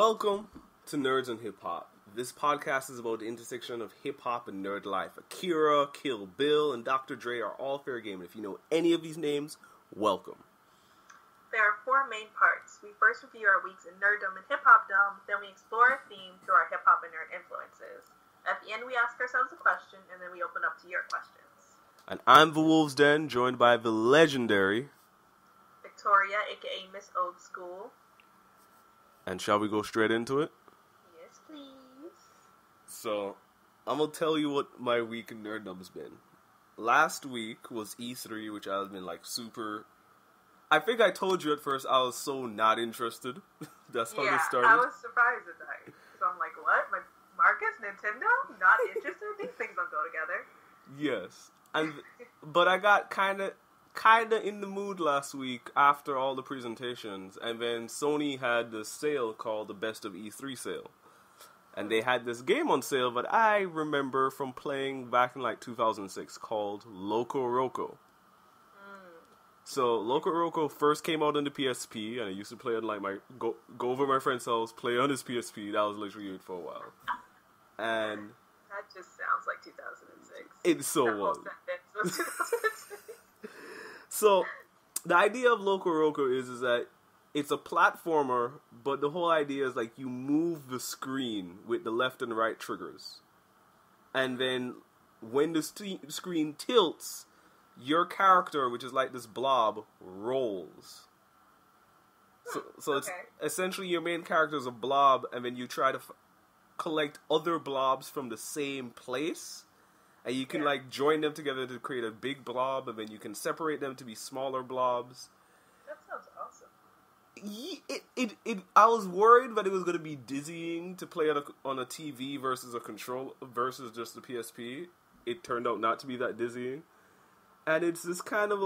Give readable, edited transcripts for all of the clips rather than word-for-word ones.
Welcome to Nerds and Hip Hop. This podcast is about the intersection of hip hop and nerd life. Akira, Kill Bill, and Dr. Dre are all fair game. And if you know any of these names, welcome. There are four main parts. We first review our weeks in nerddom and hip-hopdom, then we explore a theme through our hip-hop and nerd influences. At the end, we ask ourselves a question, and then we open up to your questions. And I'm the Wolves Den, joined by the legendary Victoria, aka Miss Old School. And shall we go straight into it? Yes, please. So, I'm going to tell you what my week in nerddom's been. Last week was E3, which I've been super... I think I told you at first I was so not interested. That's how this started. I was surprised at that. So I'm like, what? Marcus, Nintendo? Not interested? These things don't go together. Yes. But I got kind of in the mood last week after all the presentations, and then Sony had this sale called the Best of E3 sale. And they had this game on sale that I remember from playing back in 2006 called Loco Roco. So, Loco Roco first came out on the PSP, and I used to play on, go over my friend's house, play on his PSP. That was literally it for a while. And... that just sounds like 2006. It so was. So, the idea of Loco Roco is that it's a platformer, but the whole idea is, you move the screen with the left and right triggers. And then, when the screen tilts... your character, which is like this blob, rolls. So it's essentially your main character is a blob, and then you try to collect other blobs from the same place, and you can join them together to create a big blob, and then you can separate them to be smaller blobs. That sounds awesome. I was worried that it was going to be dizzying to play on a TV versus a control versus just the PSP. It turned out not to be that dizzying. And it's this kind of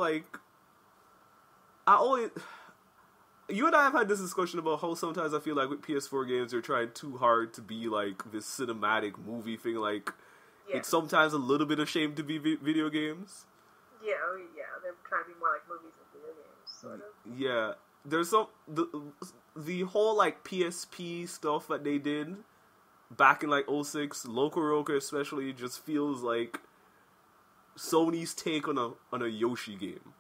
you and I have had this discussion about how sometimes I feel like with PS4 games they're trying too hard to be this cinematic movie thing. It's sometimes a little bit ashamed to be video games. Yeah, they're trying to be more like movies and video games, sort of. Yeah, there's the whole PSP stuff that they did back in 06, Loco Roco especially, just feels like Sony's take on a Yoshi game.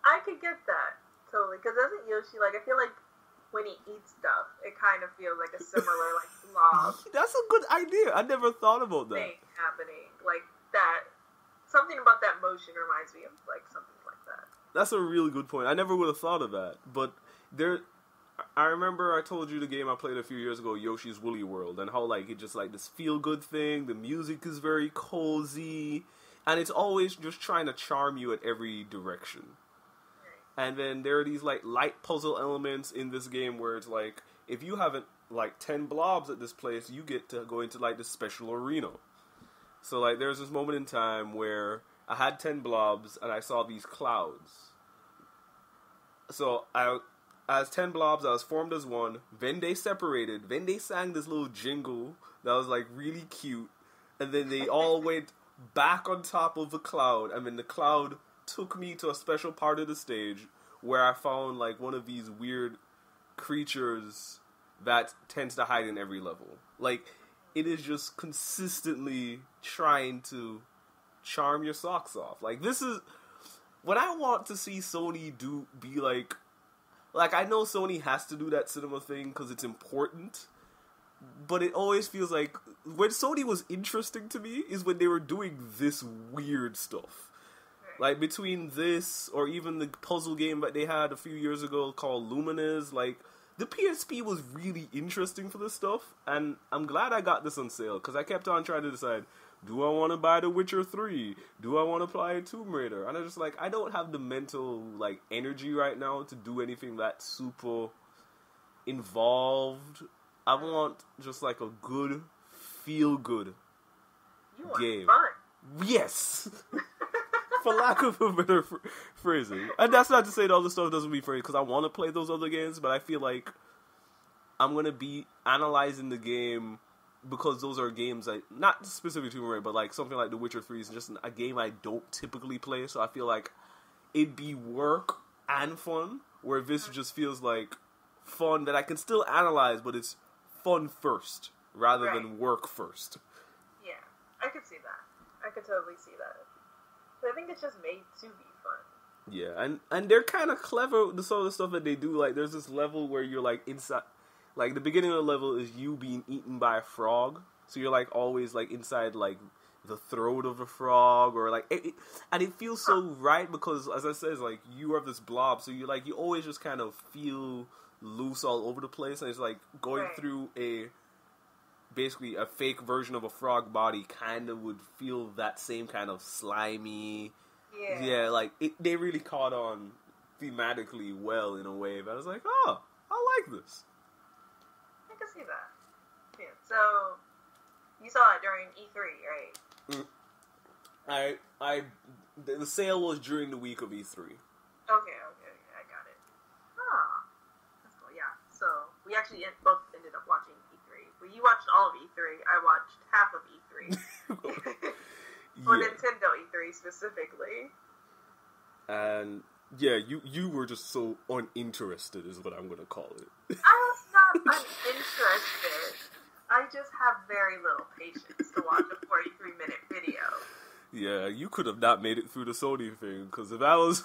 I could get that, totally. Because doesn't Yoshi, I feel like when he eats stuff, it kind of feels like a similar, blob. That's a good idea. I never thought about that. Thing happening. That. Something about that motion reminds me of, something like that. That's a really good point. I never would have thought of that. But I remember I told you the game I played a few years ago, Yoshi's Woolly World, and how, it just, this feel-good thing, the music is very cozy, and it's always just trying to charm you at every direction. And then there are these, light puzzle elements in this game where it's, if you haven't, 10 blobs at this place, you get to go into, this special arena. So, there's this moment in time where I had 10 blobs, and I saw these clouds. So, as 10 blobs, I was formed as one. Then they separated. Then they sang this little jingle that was really cute. And then they all went back on top of the cloud. And then the cloud took me to a special part of the stage where I found one of these weird creatures that tends to hide in every level. It is just consistently trying to charm your socks off. This is when I want to see Sony be I know Sony has to do that cinema thing because it's important, but it always feels when Sony was interesting to me is when they were doing this weird stuff. Between this or even the puzzle game that they had a few years ago called Lumines, the PSP was really interesting for this stuff, and I'm glad I got this on sale because I kept on trying to decide, do I want to buy The Witcher 3? Do I want to play Tomb Raider? And I'm just I don't have the mental, energy right now to do anything that super involved. I want just, a good, feel-good game. You want fun. Yes! For lack of a better phrasing. And that's not to say that all this stuff doesn't be free, because I want to play those other games, but I feel like I'm going to be analyzing the game because those are games not specifically Tomb Raider, but something like The Witcher 3 is just a game I don't typically play, so I feel like it'd be work and fun, where this just feels fun that I can still analyze, but it's fun first rather Right. than work first. Yeah, I could see that. I could totally see that. But I think it's just made to be fun. Yeah, and they're kind of clever with the sort of stuff that they do. Like, there's this level where you're, like, inside... Like, the beginning of the level is you being eaten by a frog. So you're, like, always, like, inside, like, the throat of a frog. Or, like... and it feels so right because, as I said, like, you are this blob. So you're, like, you always just kind of feel loose all over the place. And it's, like, going Right. through basically a fake version of a frog body kind of would feel that same kind of slimy... Yeah. like, they really caught on thematically well in a way. But I was like, oh, I like this. I can see that. Yeah. So, you saw it during E3, right? The sale was during the week of E3. Okay, I got it. Ah, that's cool, yeah. So, we actually both ended up watching E3. Well, you watched all of E3, I watched half of E3. For Yeah. Nintendo E3 specifically. And, yeah, you were just so uninterested is what I'm going to call it. I was not uninterested. I just have very little patience to watch a 43-minute video. Yeah, you could have not made it through the Sony thing, because if I was...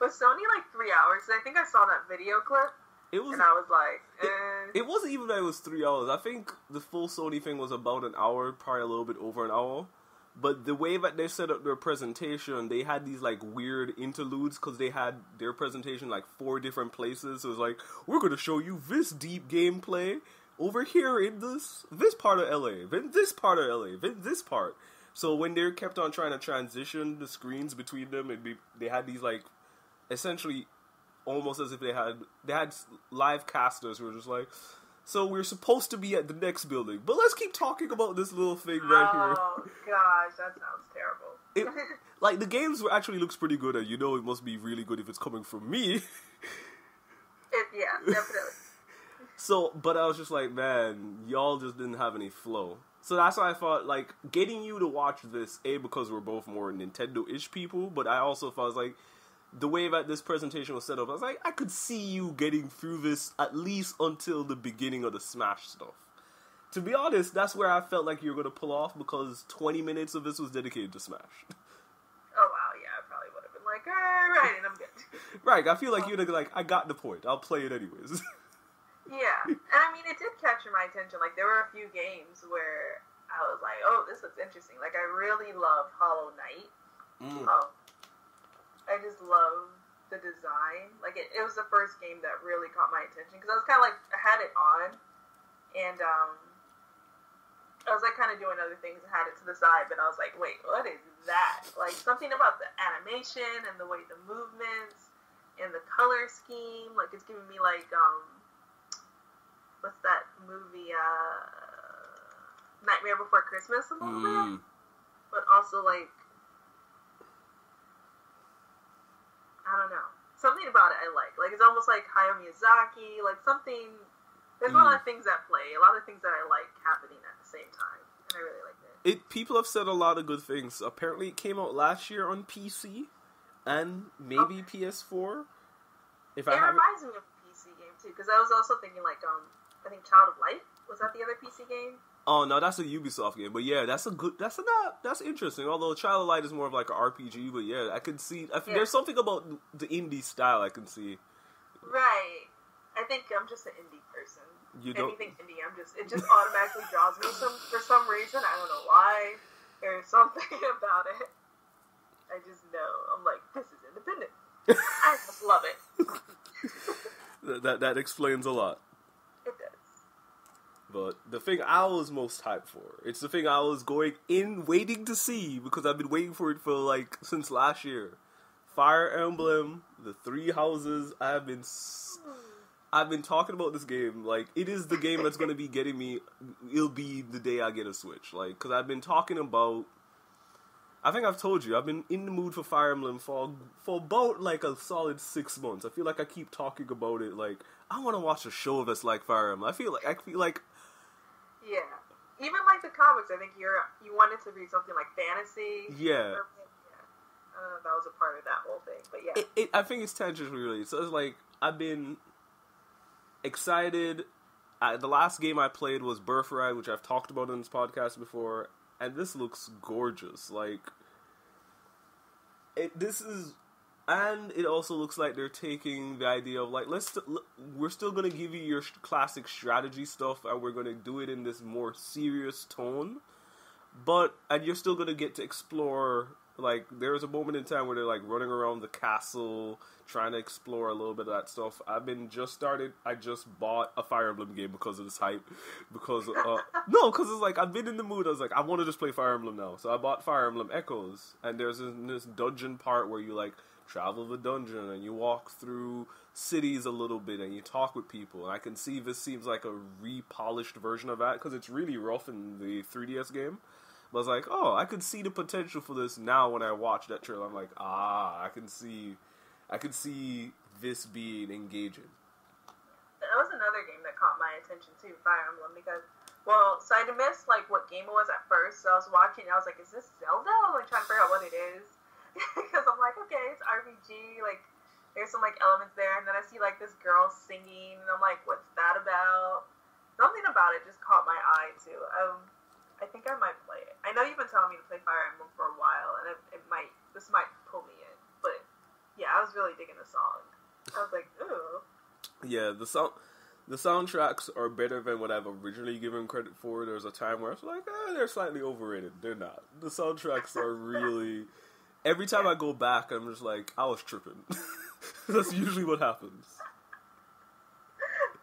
Was Sony like 3 hours? I think I saw that video clip, It was... and I was like, eh. It wasn't even that it was 3 hours. I think the full Sony thing was about an hour, probably a little bit over an hour. But the way that they set up their presentation, they had these, like, weird interludes, because they had their presentation, like, 4 different places. So it was like, we're going to show you this deep gameplay over here in this part of LA, then this part of LA, then this part. So when they kept on trying to transition the screens between them, they had these, like, essentially... almost as if they had live casters who were just like, so we're supposed to be at the next building, but let's keep talking about this little thing right here. Oh, gosh, that sounds terrible. Like, the games actually looks pretty good, and you know it must be really good if it's coming from me. Yeah, definitely. So, but I was just like, man, y'all just didn't have any flow. So that's why I thought, like, getting you to watch this, because we're both more Nintendo-ish people, but I also thought, like, the way that this presentation was set up, I was like, I could see you getting through this at least until the beginning of the Smash stuff. To be honest, that's where I felt like you were going to pull off, because 20 minutes of this was dedicated to Smash. Oh, wow, yeah, I probably would have been like, alright, and I'm good. Right, I feel like you'd have been like, I got the point, I'll play it anyways. Yeah, and I mean, it did capture my attention. Like, there were a few games where I was like, oh, this looks interesting. Like, I really love Hollow Knight. I just love the design. Like, it was the first game that really caught my attention, because I was kind of like, I had it on, and I was like kind of doing other things and had it to the side, but I was like, wait, what is that? Like, something about the animation and the way the movements and the color scheme, like, it's giving me like, what's that movie, Nightmare Before Christmas a little bit, but also like, I don't know, something about it I like it's almost like Hayao Miyazaki, like something, there's a lot of things at play, a lot of things that I like happening at the same time, and I really liked it. People have said a lot of good things. Apparently it came out last year on PC, and maybe PS4. It reminds me of a PC game too, because I was also thinking like, I think Child of Light, was that the other PC game? Oh no, that's a Ubisoft game. But yeah, that's interesting. Although Child of Light is more of like an RPG, but yeah, I can see. There's something about the indie style I can see. Right. I think I'm just an indie person. Anything indie, it just automatically draws me for some reason. I don't know why. There's something about it. I just know. I'm like, this is independent. I just love it. That explains a lot. It does. But the thing I was most hyped for, it's the thing I was waiting to see, because I've been waiting for it for, like, since last year. Fire Emblem, the 3 Houses, I've been talking about this game, like, it is the game that's going to be getting me, it'll be the day I get a Switch, like, because I've been talking about, I think I've told you, I've been in the mood for Fire Emblem for about, like, a solid 6 months. I feel like I keep talking about it, like, I want to watch a show that's like Fire Emblem. I feel like yeah. Even like the comics, I think you wanted to read something like fantasy. Yeah. I don't know if that was a part of that whole thing, but yeah. I think it's tangentially related. So it's like, I've been excited. The last game I played was Birthright, which I've talked about in this podcast before, and this looks gorgeous. Like, and it also looks like they're taking the idea of like, we're still gonna give you your classic strategy stuff, and we're gonna do it in this more serious tone, and you're still gonna get to explore. Like, there's a moment in time where they're like running around the castle, trying to explore a little bit of that stuff. I just bought a Fire Emblem game because of this hype. Because, because it's like, I've been in the mood. I was like, I want to just play Fire Emblem now. So I bought Fire Emblem Echoes. And there's this dungeon part where you, like, travel the dungeon and you walk through cities a little bit and you talk with people. And I can see this seems like a repolished version of that because it's really rough in the 3DS game. But I was like, oh, I could see the potential for this now when I watch that trailer. I'm like, I can see this being engaging. That was another game that caught my attention too, Fire Emblem, because, so I missed, like, what game it was at first, so I was watching, and I was like, is this Zelda? I'm like, trying to figure out what it is, because I'm like, okay, it's RPG, like, there's some, like, elements there, and then I see, like, this girl singing, and I'm like, what's that about? Something about it just caught my eye, too. I think I might play it. I know you've been telling me to play Fire Emblem for a while, and this might pull me in. But yeah, I was really digging the song. I was like, ooh. Yeah, the soundtracks are better than what I've originally given credit for. There's a time where I was like, they're slightly overrated. They're not. The soundtracks are really. Every time I go back, I'm just like, I was tripping. That's usually what happens.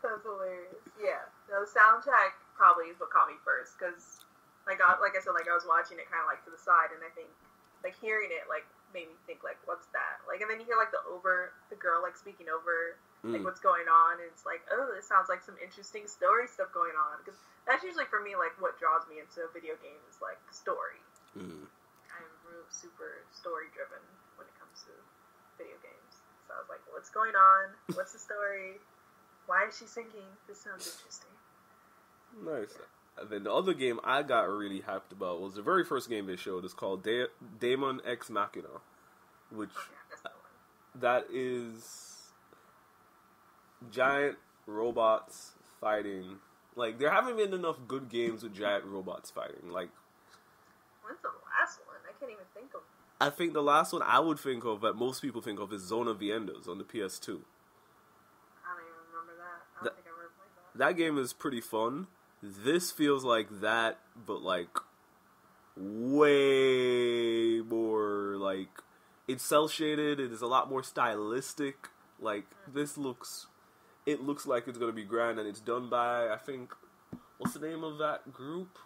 That's hilarious. Yeah, the soundtrack probably is what caught me first, because. Like I said, like, I was watching it kind of, like, to the side, and I think, like, hearing it, like, made me think, like, what's that? Like, and then you hear, like, the girl, like, speaking over, like, what's going on, and it's like, oh, this sounds like some interesting story stuff going on, because that's usually, for me, like, what draws me into a video game is, like, story. I'm real super story-driven when it comes to video games. So I was like, what's going on? What's the story? Why is she singing? This sounds interesting. Nice. And then the other game I got really hyped about was the very first game they showed. It's called Daemon X Machina, which that is giant robots fighting. Like, there haven't been enough good games with giant robots fighting. Like, when's the last one? I can't even think of. I think the last one I would think of, that most people think of, is Zone of the Enders on the PS2. I don't even remember that. I don't think I ever played that. That game is pretty fun. This feels like that, but, like, way more, like, it's cel-shaded, it is a lot more stylistic. Like, it looks like it's gonna be grand, and it's done by, I think, what's the name of that group?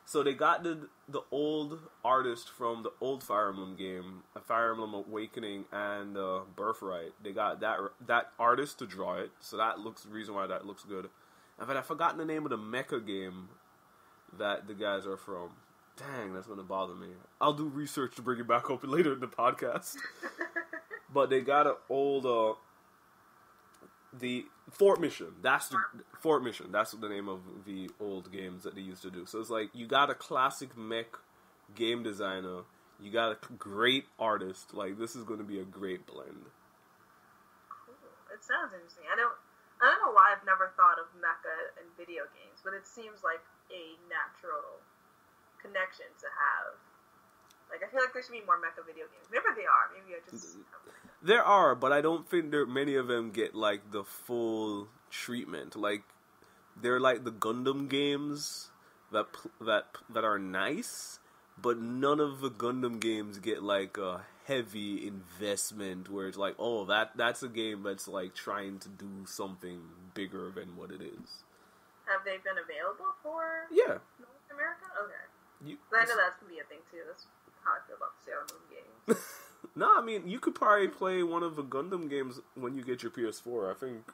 So they got the old artist from the old Fire Emblem game, Fire Emblem Awakening and Birthright. They got that artist to draw it, so that looks the reason why that looks good. In fact, I've forgotten the name of the mecha game that the guys are from. Dang, that's going to bother me. I'll do research to bring it back up later in the podcast. But they got an old, the Fort Mission. That's the Fort Mission. That's the name of the old games that they used to do. So it's like, you got a classic mech game designer. You got a great artist. Like, this is going to be a great blend. Cool. It sounds interesting. I don't know why I've never thought of mecha in video games, but it seems like a natural connection to have. Like, I feel like there should be more mecha video games. Maybe they are. Maybe I just... There are, but I don't think many of them get, like, the full treatment. Like, they're like the Gundam games that are nice, but none of the Gundam games get, like, a heavy investment where it's like, oh, that's a game that's, like, trying to do something bigger than what it is. Have they been available for North America? Okay. I know that's going to be a thing, too. That's how I feel about the Sailor Moon games. No, I mean, you could probably play one of the Gundam games when you get your PS4. I think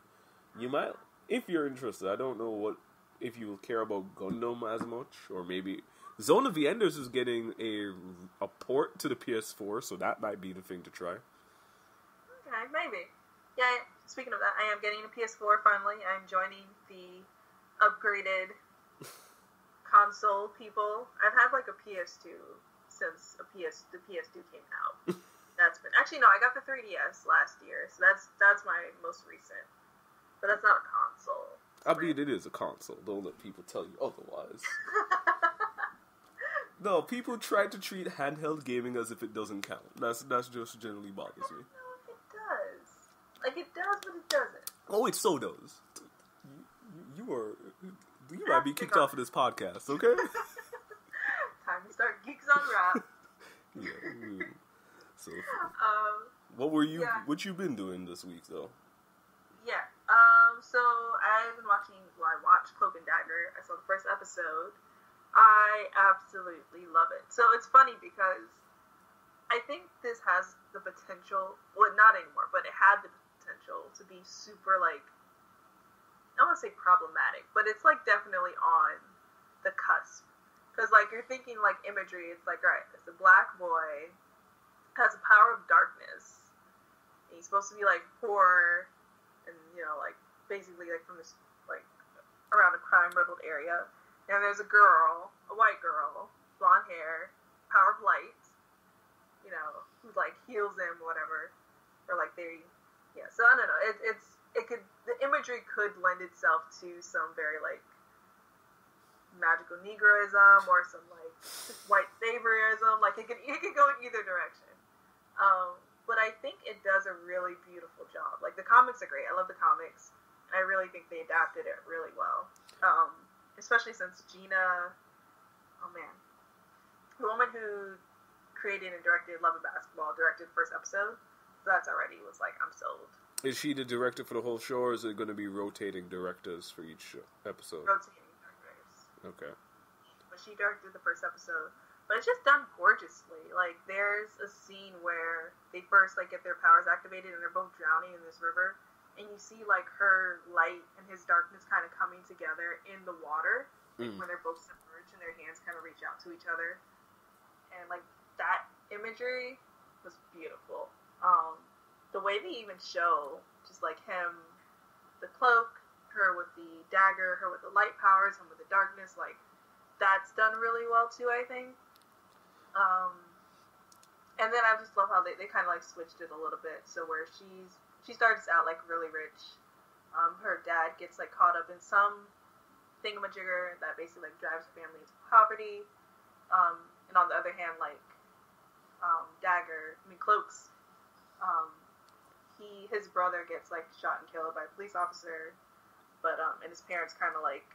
you might, if you're interested. I don't know if you care about Gundam as much, or maybe Zone of the Enders is getting a port to the PS4, so that might be the thing to try. Okay, maybe. Yeah, speaking of that, I am getting a PS4 finally. I'm joining the upgraded console people. I've had like a PS2 since the PS2 came out. That's been, actually no, I got the 3DS last year, so that's my most recent But that's not a console. I mean, it is a console. Don't let people tell you otherwise. No, people try to treat handheld gaming as if it doesn't count. That's just generally bothers me. I don't know if it does. Like, it does, but it doesn't. Oh, it so does. You might be kicked off of this podcast, okay? Time to start Geeks on Rap. Yeah. So, what you been doing this week, though? Yeah. So I've been watching. Well, I watched Cloak and Dagger. I saw the first episode. I absolutely love it. So it's funny because I think this has the potential. Well, not anymore, but it had the potential to be super like. I don't want to say problematic, but it's like definitely on the cusp. Because like you're thinking like imagery, it's like, all right, it's a black boy has a power of darkness. And he's supposed to be like poor and, you know, like basically like from this like around a crime riddled area. And there's a girl, a white girl, blonde hair, power of light, you know, who like heals him, whatever. Or like so I don't know. The imagery could lend itself to some very like magical negroism or some like white saviorism. Like it could go in either direction. But I think it does a really beautiful job. Like the comics are great. I love the comics. I really think they adapted it really well. Especially since Gina, the woman who created and directed Love and Basketball directed the first episode. So that's already was like, I'm sold. Is she the director for the whole show, or is it going to be rotating directors for each episode? Rotating directors. Okay. But she directed the first episode. But it's just done gorgeously. Like, there's a scene where they first, like, get their powers activated and they're both drowning in this river. And you see, like, her light and his darkness kind of coming together in the water. Like, when they're both submerged and their hands kind of reach out to each other. And, like, that imagery was beautiful. The way they even show, just, like, him, the cloak, her with the dagger, her with the light powers, him with the darkness, like, that's done really well, too, I think. And then I just love how they kind of like switched it a little bit. So where she starts out like really rich. Her dad gets like caught up in some thingamajigger that basically like drives her family into poverty. And on the other hand, like Cloaks, his brother gets like shot and killed by a police officer. But and his parents kind of like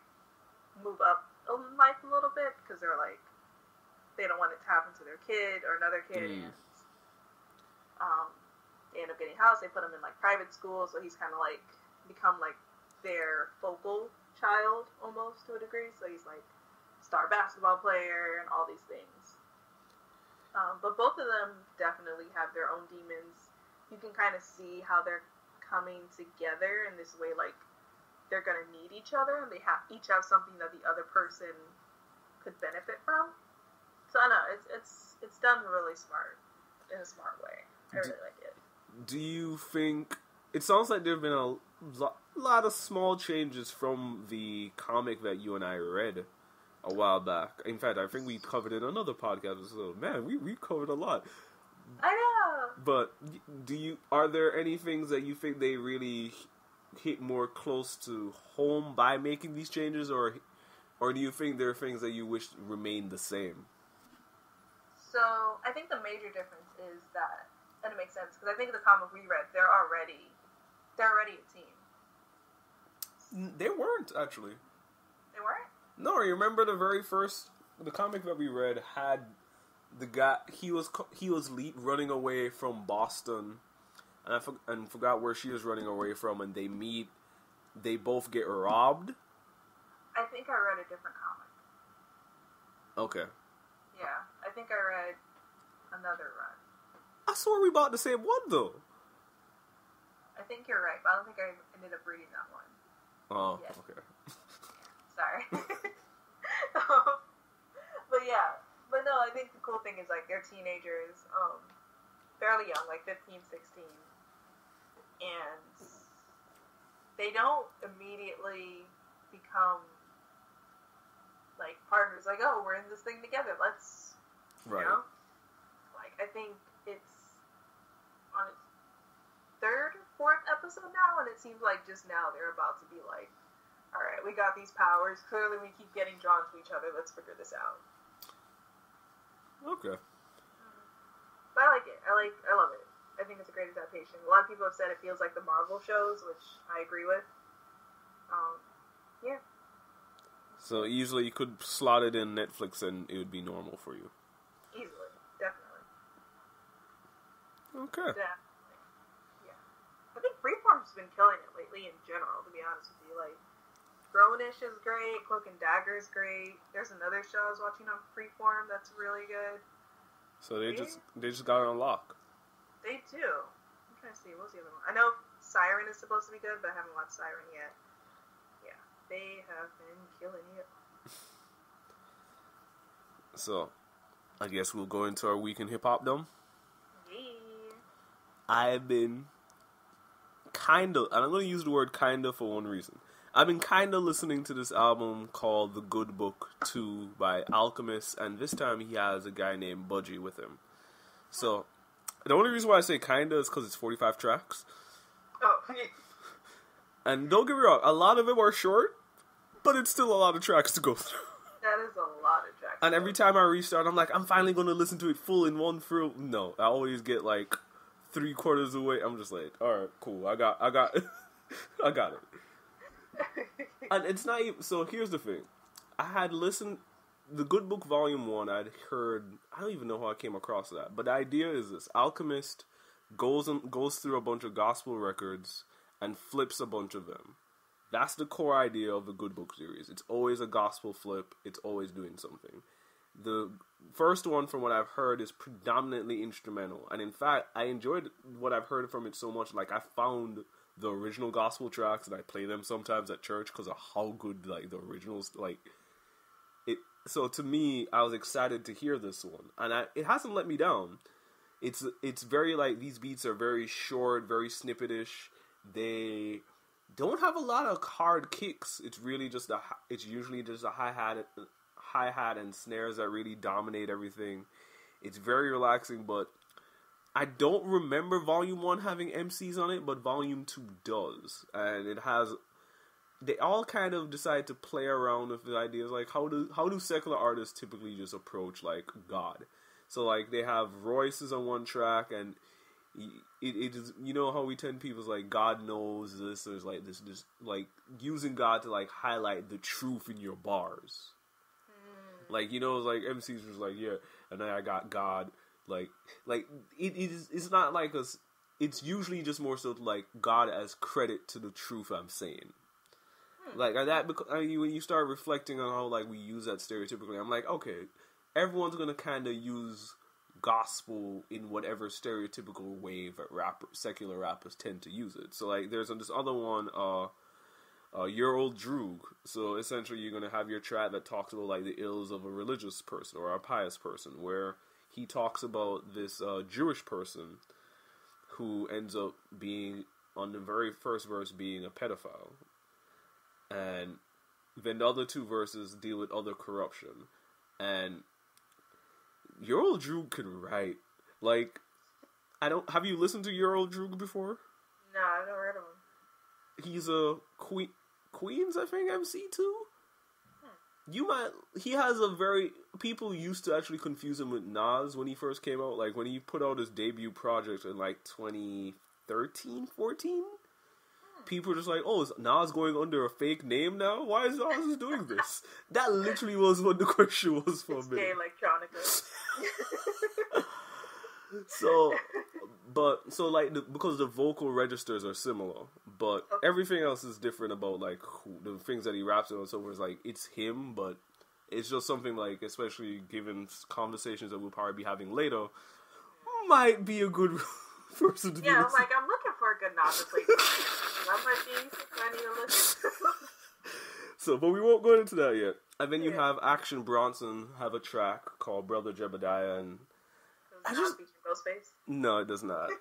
move up in life a little bit because they're like. They don't want it to happen to their kid or another kid. And, they end up getting a house. They put him in like private school, so he's kind of like become like their focal child almost to a degree. So he's like star basketball player and all these things. But both of them definitely have their own demons. You can kind of see how they're coming together in this way, like they're gonna need each other, and they each have something that the other person could benefit from. So I know it's done really smart in a smart way. I really like it. Do you think it sounds like there've been a lot of small changes from the comic that you and I read a while back? In fact, I think we covered it in another podcast. So man, we covered a lot. I know. But are there any things that you think they really hit more close to home by making these changes, or do you think there are things that you wish remained the same? So, I think the major difference is that, and it makes sense, because I think the comic we read, they're already a team. They weren't, actually. They weren't? No, you remember the comic that we read had the guy, he was running away from Boston, and I forgot where she was running away from, and they both get robbed. I think I read a different comic. Okay. Yeah, I think I read another run. I swore we bought the same one, though. I think you're right, but I don't think I ended up reading that one. Oh, yet. Okay. Sorry. But no, I think the cool thing is, like, they're teenagers, fairly young, like 15, 16, and they don't immediately become like partners, like, oh, we're in this thing together, let's, you know? Like, I think it's on its third, fourth episode episode now, and it seems like just now they're about to be like, all right, we got these powers. Clearly, we keep getting drawn to each other. Let's figure this out. Okay. But I like it. I love it. I think it's a great adaptation. A lot of people have said it feels like the Marvel shows, which I agree with. Yeah. So easily you could slot it in Netflix and it would be normal for you. Easily. Definitely. Okay. Definitely. Yeah. I think Freeform's been killing it lately in general, to be honest with you. Like, Grownish is great, Cloak and Dagger is great. There's another show I was watching on Freeform that's really good. So they just got it on lock. They do. I'm trying to see, what's the other one? I know Siren is supposed to be good, but I haven't watched Siren yet. Yeah, they have been killing it. So, I guess we'll go into our week in hip-hop, though. Yeah. I've been and I'm going to use the word kinda for one reason. I've been kinda listening to this album called The Good Book 2 by Alchemist, and this time he has a guy named Budgie with him. So, the only reason why I say kinda is because it's 45 tracks. Oh, and don't get me wrong, a lot of them are short, but it's still a lot of tracks to go through. that is a lot of tracks. And every time I restart, I'm like, I'm finally going to listen to it full in one through. No, I always get like 3/4 away. I'm just like, alright, cool, I got I got it. And it's not even, so here's the thing. I had listened, The Good Book Volume 1, I'd heard, I don't even know how I came across that, but the idea is this. Alchemist goes through a bunch of gospel records and flips a bunch of them. That's the core idea of the Good Book series. It's always a gospel flip. It's always doing something. The first one, from what I've heard, is predominantly instrumental. And in fact, I enjoyed what I've heard from it so much. Like, I found the original gospel tracks, and I play them sometimes at church because of how good, like, the originals, like, it. So to me, I was excited to hear this one, and it hasn't let me down. It's very, like, these beats are very short, very snippetish. They don't have a lot of hard kicks. It's really just it's usually just a hi-hat and snares that really dominate everything. It's very relaxing, but I don't remember Volume 1 having MCs on it, but Volume 2 does. And it has, they all kind of decide to play around with the ideas, like, how do secular artists typically just approach, like, God? So, like, they have Royce's on one track, and it is, you know how we tend people's, like, God knows this, there's, like, this, like, using God to, like, highlight the truth in your bars. Like, you know, like, MCs was like, yeah, and then I got God. Like it's not like it's usually just more so like God as credit to the truth I'm saying. Like that, because when you start reflecting on how like we use that stereotypically, I'm like, okay, everyone's gonna kind of use gospel in whatever stereotypical way that secular rappers tend to use it. So like, there's this other one, Your Old Droog. So essentially, you're gonna have your track that talks about like the ills of a religious person or a pious person, where he talks about this Jewish person who ends up being, on the very first verse, being a pedophile. And then the other two verses deal with other corruption. And Your Old Droog can write. Like, have you listened to Your Old Droog before? No, I've never heard of him. He's a Queens, I think, MC too? He has a very, people used to actually confuse him with Nas when he first came out, like when he put out his debut project in like 2013, 14, people were just like, oh, is Nas going under a fake name now? Why is Nas doing this? That literally was what the question was for me. Gay electronica. Because the vocal registers are similar, but everything else is different about like the things that he raps on. So it's like it's him, but it's just something like, especially given conversations that we'll probably be having later, might be a good person to be. Yeah, like I'm looking for a good Nas replacement. That might be something I need to listen to. So, but we won't go into that yet. And then you have Action Bronson have a track called Brother Jebediah, and no, it does not.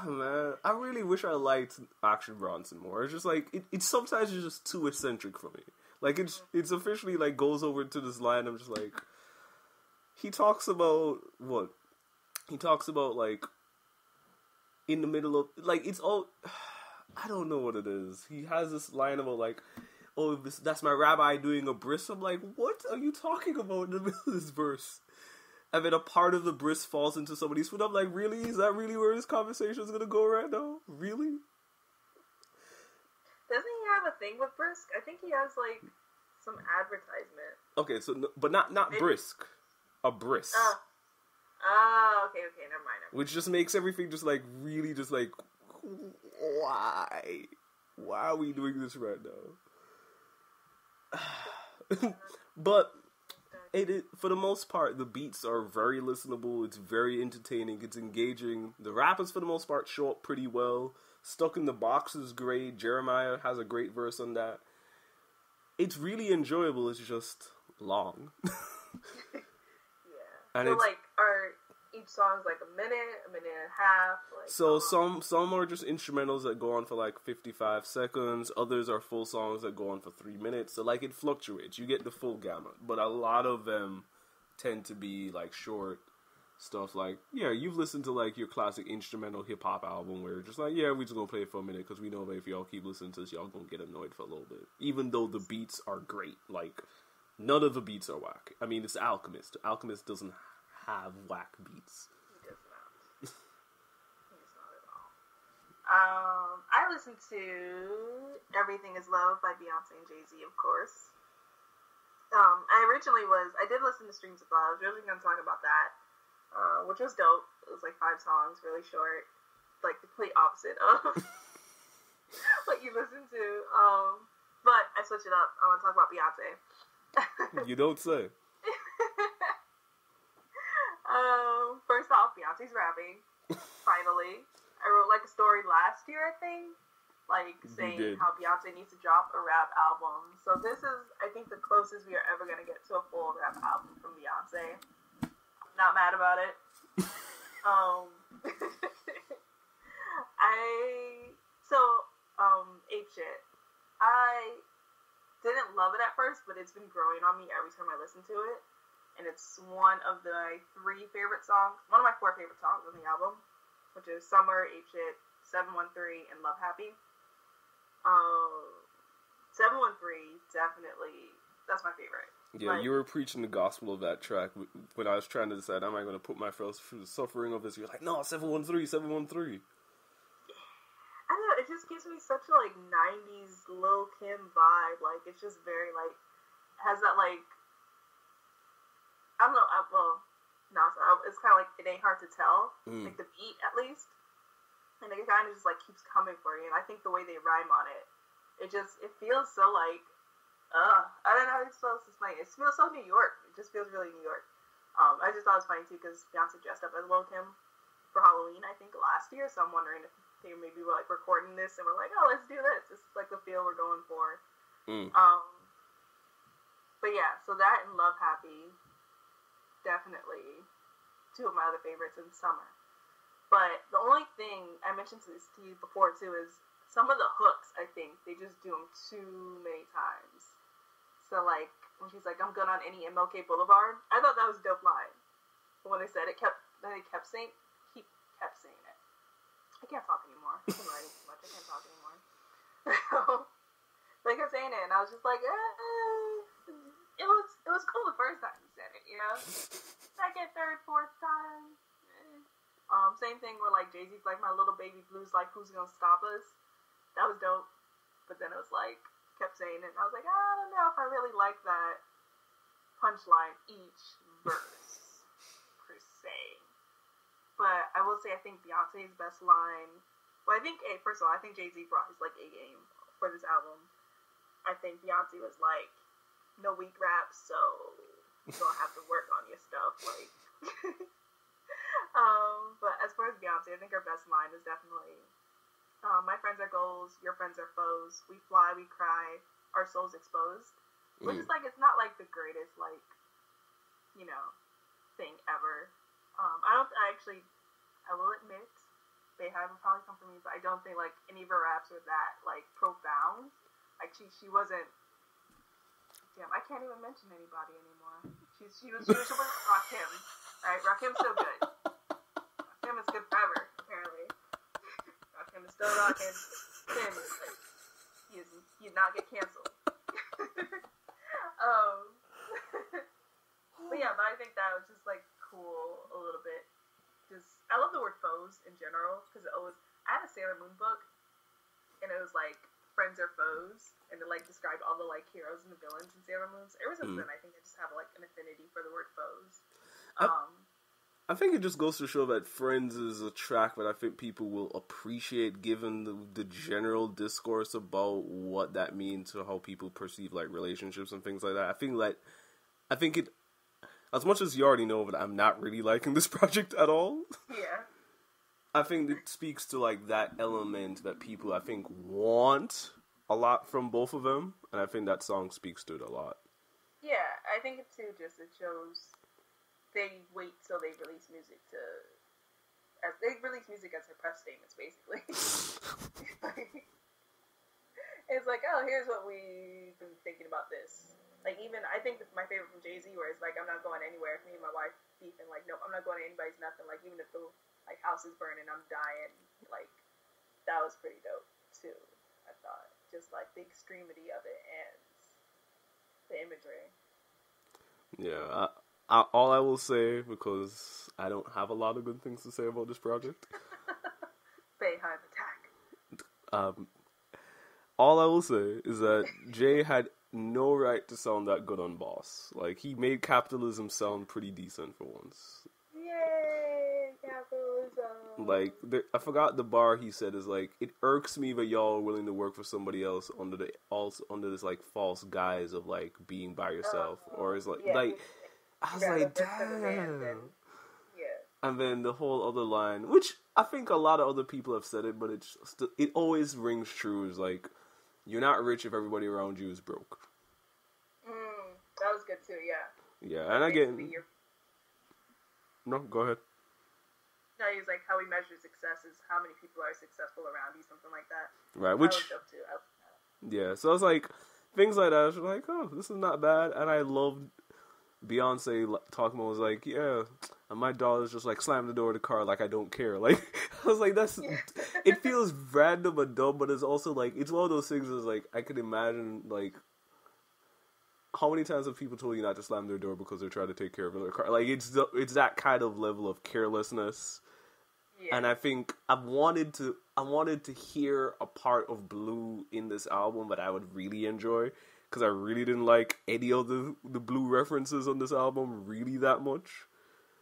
Man, I really wish I liked Action Bronson more. It's just like it sometimes is just too eccentric for me. Like it's officially like goes over to this line. I'm just like, he talks about what? He talks about like in the middle of like it's all. I don't know what it is. He has this line about like, oh, that's my rabbi doing a bris. I'm like, what are you talking about in the middle of this verse? And then a part of the bris falls into somebody's foot. I'm like, really? Is that really where this conversation is going to go right now? Really? Doesn't he have a thing with Brisk? I think he has, like, some advertisement. Okay, so, but not brisk. A bris. Okay, never mind. Which just makes everything just, like, really just, like, why? Why are we doing this right now? But for the most part, the beats are very listenable. It's very entertaining. It's engaging. The rappers, for the most part, show up pretty well. Stuck in the Box is great. Jeremiah has a great verse on that. It's really enjoyable. It's just long. Yeah. And so, like, each song's like a minute and a half. Like, so some are just instrumentals that go on for like 55 seconds. Others are full songs that go on for 3 minutes. So like it fluctuates. You get the full gamut. But a lot of them tend to be like short stuff. Like, yeah, you've listened to like your classic instrumental hip hop album where you're just like, yeah, we're just gonna play it for a minute because we know that if y'all keep listening to this, y'all gonna get annoyed for a little bit. Even though the beats are great. Like, none of the beats are whack. I mean, it's Alchemist. Alchemist doesn't have whack beats. He does not. He does not at all. I listened to Everything Is Love by Beyonce and Jay-Z, of course. I did listen to Streams of Love. I was really going to talk about that, which was dope. It was like 5 songs, really short. Like the complete opposite of what you listen to. But I switched it up. I want to talk about Beyonce. You don't say. First off, Beyonce's rapping. Finally. I wrote like a story last year, I think. Like saying how Beyonce needs to drop a rap album. So this is, I think, the closest we are ever going to get to a full rap album from Beyonce. I'm not mad about it. Ape Shit. I didn't love it at first, but it's been growing on me every time I listen to it. And it's one of my 3 favorite songs, one of my 4 favorite songs on the album, which is Summer, Ape Shit, 713, and Love Happy. 713, definitely, that's my favorite. Yeah, you were preaching the gospel of that track when I was trying to decide, am I going to put myself through the suffering of this? You're like, no, 713, 713. I don't know, it just gives me such a, like, 90s Lil' Kim vibe. Like, it's just very, like, has that, like, I don't know, it's kind of like, it ain't hard to tell, like the beat at least, and it kind of just like keeps coming for you, and I think the way they rhyme on it, it feels so like, I don't know how to explain it. It feels so New York, it just feels really New York. I just thought it was funny too, because Beyonce dressed up as Lil' Kim for Halloween, I think last year, so I'm wondering if they maybe were like recording this, and we're like, oh, let's do this, this is like the feel we're going for. But yeah, so that and Love Happy, definitely 2 of my other favorites in summer. But the only thing I mentioned to you before too is some of the hooks, I think they just do them too many times. So like when she's like, I'm good on any MLK Boulevard, I thought that was a dope line. But when they said it, he kept saying it. I can't talk anymore. I've been writing too much. I can't talk anymore. They kept saying it, and I was just like, it was cool the first time he said it, you know? Second, third, fourth time. Same thing where like Jay-Z's like, my little baby blues, like, who's gonna stop us? That was dope. But then it was like, kept saying it, and I was like, I don't know if I really like that punchline each verse, per se. But I will say, I think Beyonce's best line, well, I think, first of all, I think Jay-Z brought his like A game for this album. I think Beyonce was like, no weak raps, so you don't have to work on your stuff, like. But as far as Beyonce, I think her best line is definitely, my friends are goals, your friends are foes, we fly, we cry, our souls exposed. Which is like, it's not like the greatest, like, you know, thing ever. I will admit, Beehive will probably come for me, but I don't think like any of her raps were that like profound. Like she wasn't. Damn, I can't even mention anybody anymore. She was Rakim. Right, Rakim's still good. Rakim is good forever, apparently. Rakim is still rocking. Sammy, like, he'd not get canceled. But yeah, but I think that was just like cool a little bit. Just I love the word foes in general because I had a Sailor Moon book and it was like friends or foes and it like described all the like heroes and the villains in Sailor Moon. So ever since then, I think I just have like an affinity for the word foes. I think it just goes to show that Friends is a track that I think people will appreciate given the general discourse about what that means to how people perceive like relationships and things like that. I think it, as much as you already know that I'm not really liking this project at all. Yeah. I think it speaks to like that element that people I think want a lot from both of them, and I think that song speaks to it a lot. Yeah, I think it too. Just it shows they wait till they release music as their press statements, basically. It's like, oh, here's what we've been thinking about this. Like, even, I think my favorite from Jay-Z, where it's like, I'm not going anywhere. If me and my wife beefing, like, nope, I'm not going to anybody's nothing. Like, even if the, like, house is burning, I'm dying. Like, that was pretty dope, too, I thought. Just, like, the extremity of it and the imagery. Yeah, all I will say, because I don't have a lot of good things to say about this project. Bayhive attack. All I will say is that Jay had no right to sound that good on Boss. Like, he made capitalism sound pretty decent for once. Yay, capitalism. Like, I forgot the bar he said is like, it irks me that y'all are willing to work for somebody else under this like false guise of like being by yourself, or it's like, yeah, I was like, damn. Yeah. And then the whole other line, which I think a lot of other people have said it, but it always rings true, is like, you're not rich if everybody around you is broke. That was good too, yeah. Yeah, and again... No, go ahead. No, he was like, how we measure success is how many people are successful around you, something like that. Right, which... That was dope too. Yeah, so it's like, things like that, I was like, oh, this is not bad, and I loved Beyonce talking about, was like, yeah, and my daughter's just like, slam the door of the car like I don't care. Like, I was like, that's... Yeah. It feels random and dumb, but it's also like, it's one of those things that's like, I could imagine, like, how many times have people told you not to slam their door because they're trying to take care of their car? Like, it's that kind of level of carelessness. Yeah. And I think I wanted to hear a part of Blue in this album that I would really enjoy, because I really didn't like any of the Blue references on this album really that much.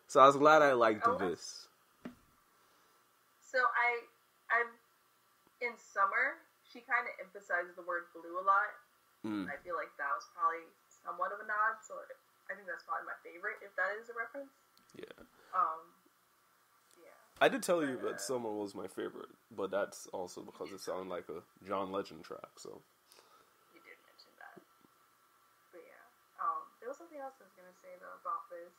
So I was glad I liked this. So I'm in Summer, she kind of emphasizes the word blue a lot. I feel like that was probably somewhat of a nod, so I think that's probably my favorite, if that is a reference. Yeah. Yeah. I did tell you that Summer was my favorite, but that's also because it sounded like a John Legend track, so. You did mention that. But yeah. There was something else I was going to say, though, about this.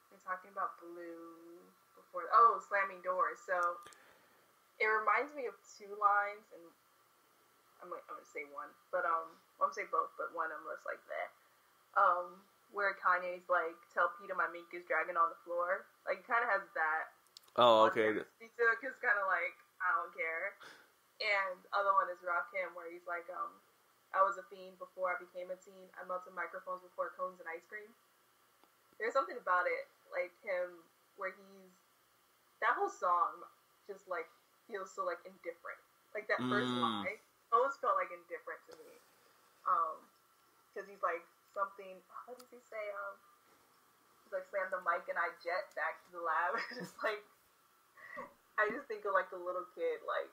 We were talking about Blue before. Oh, slamming doors. So, it reminds me of two lines, and I'm going to say one, but I'm going to say both, but one I'm less like that. Where Kanye's like, tell Peter my mink is dragging on the floor. Like, it kind of has that. Oh, okay. So it's kind of like, I don't care. And other one is Roxanne, where he's like, I was a fiend before I became a teen. I melted microphones before cones and ice cream. There's something about it, like him, where that whole song just like feels so like indifferent. Like that first line almost felt like indifferent to me. Because he's like something, what does he say? He's like, slam the mic and I jet back to the lab. Just like, I just think of like the little kid, like,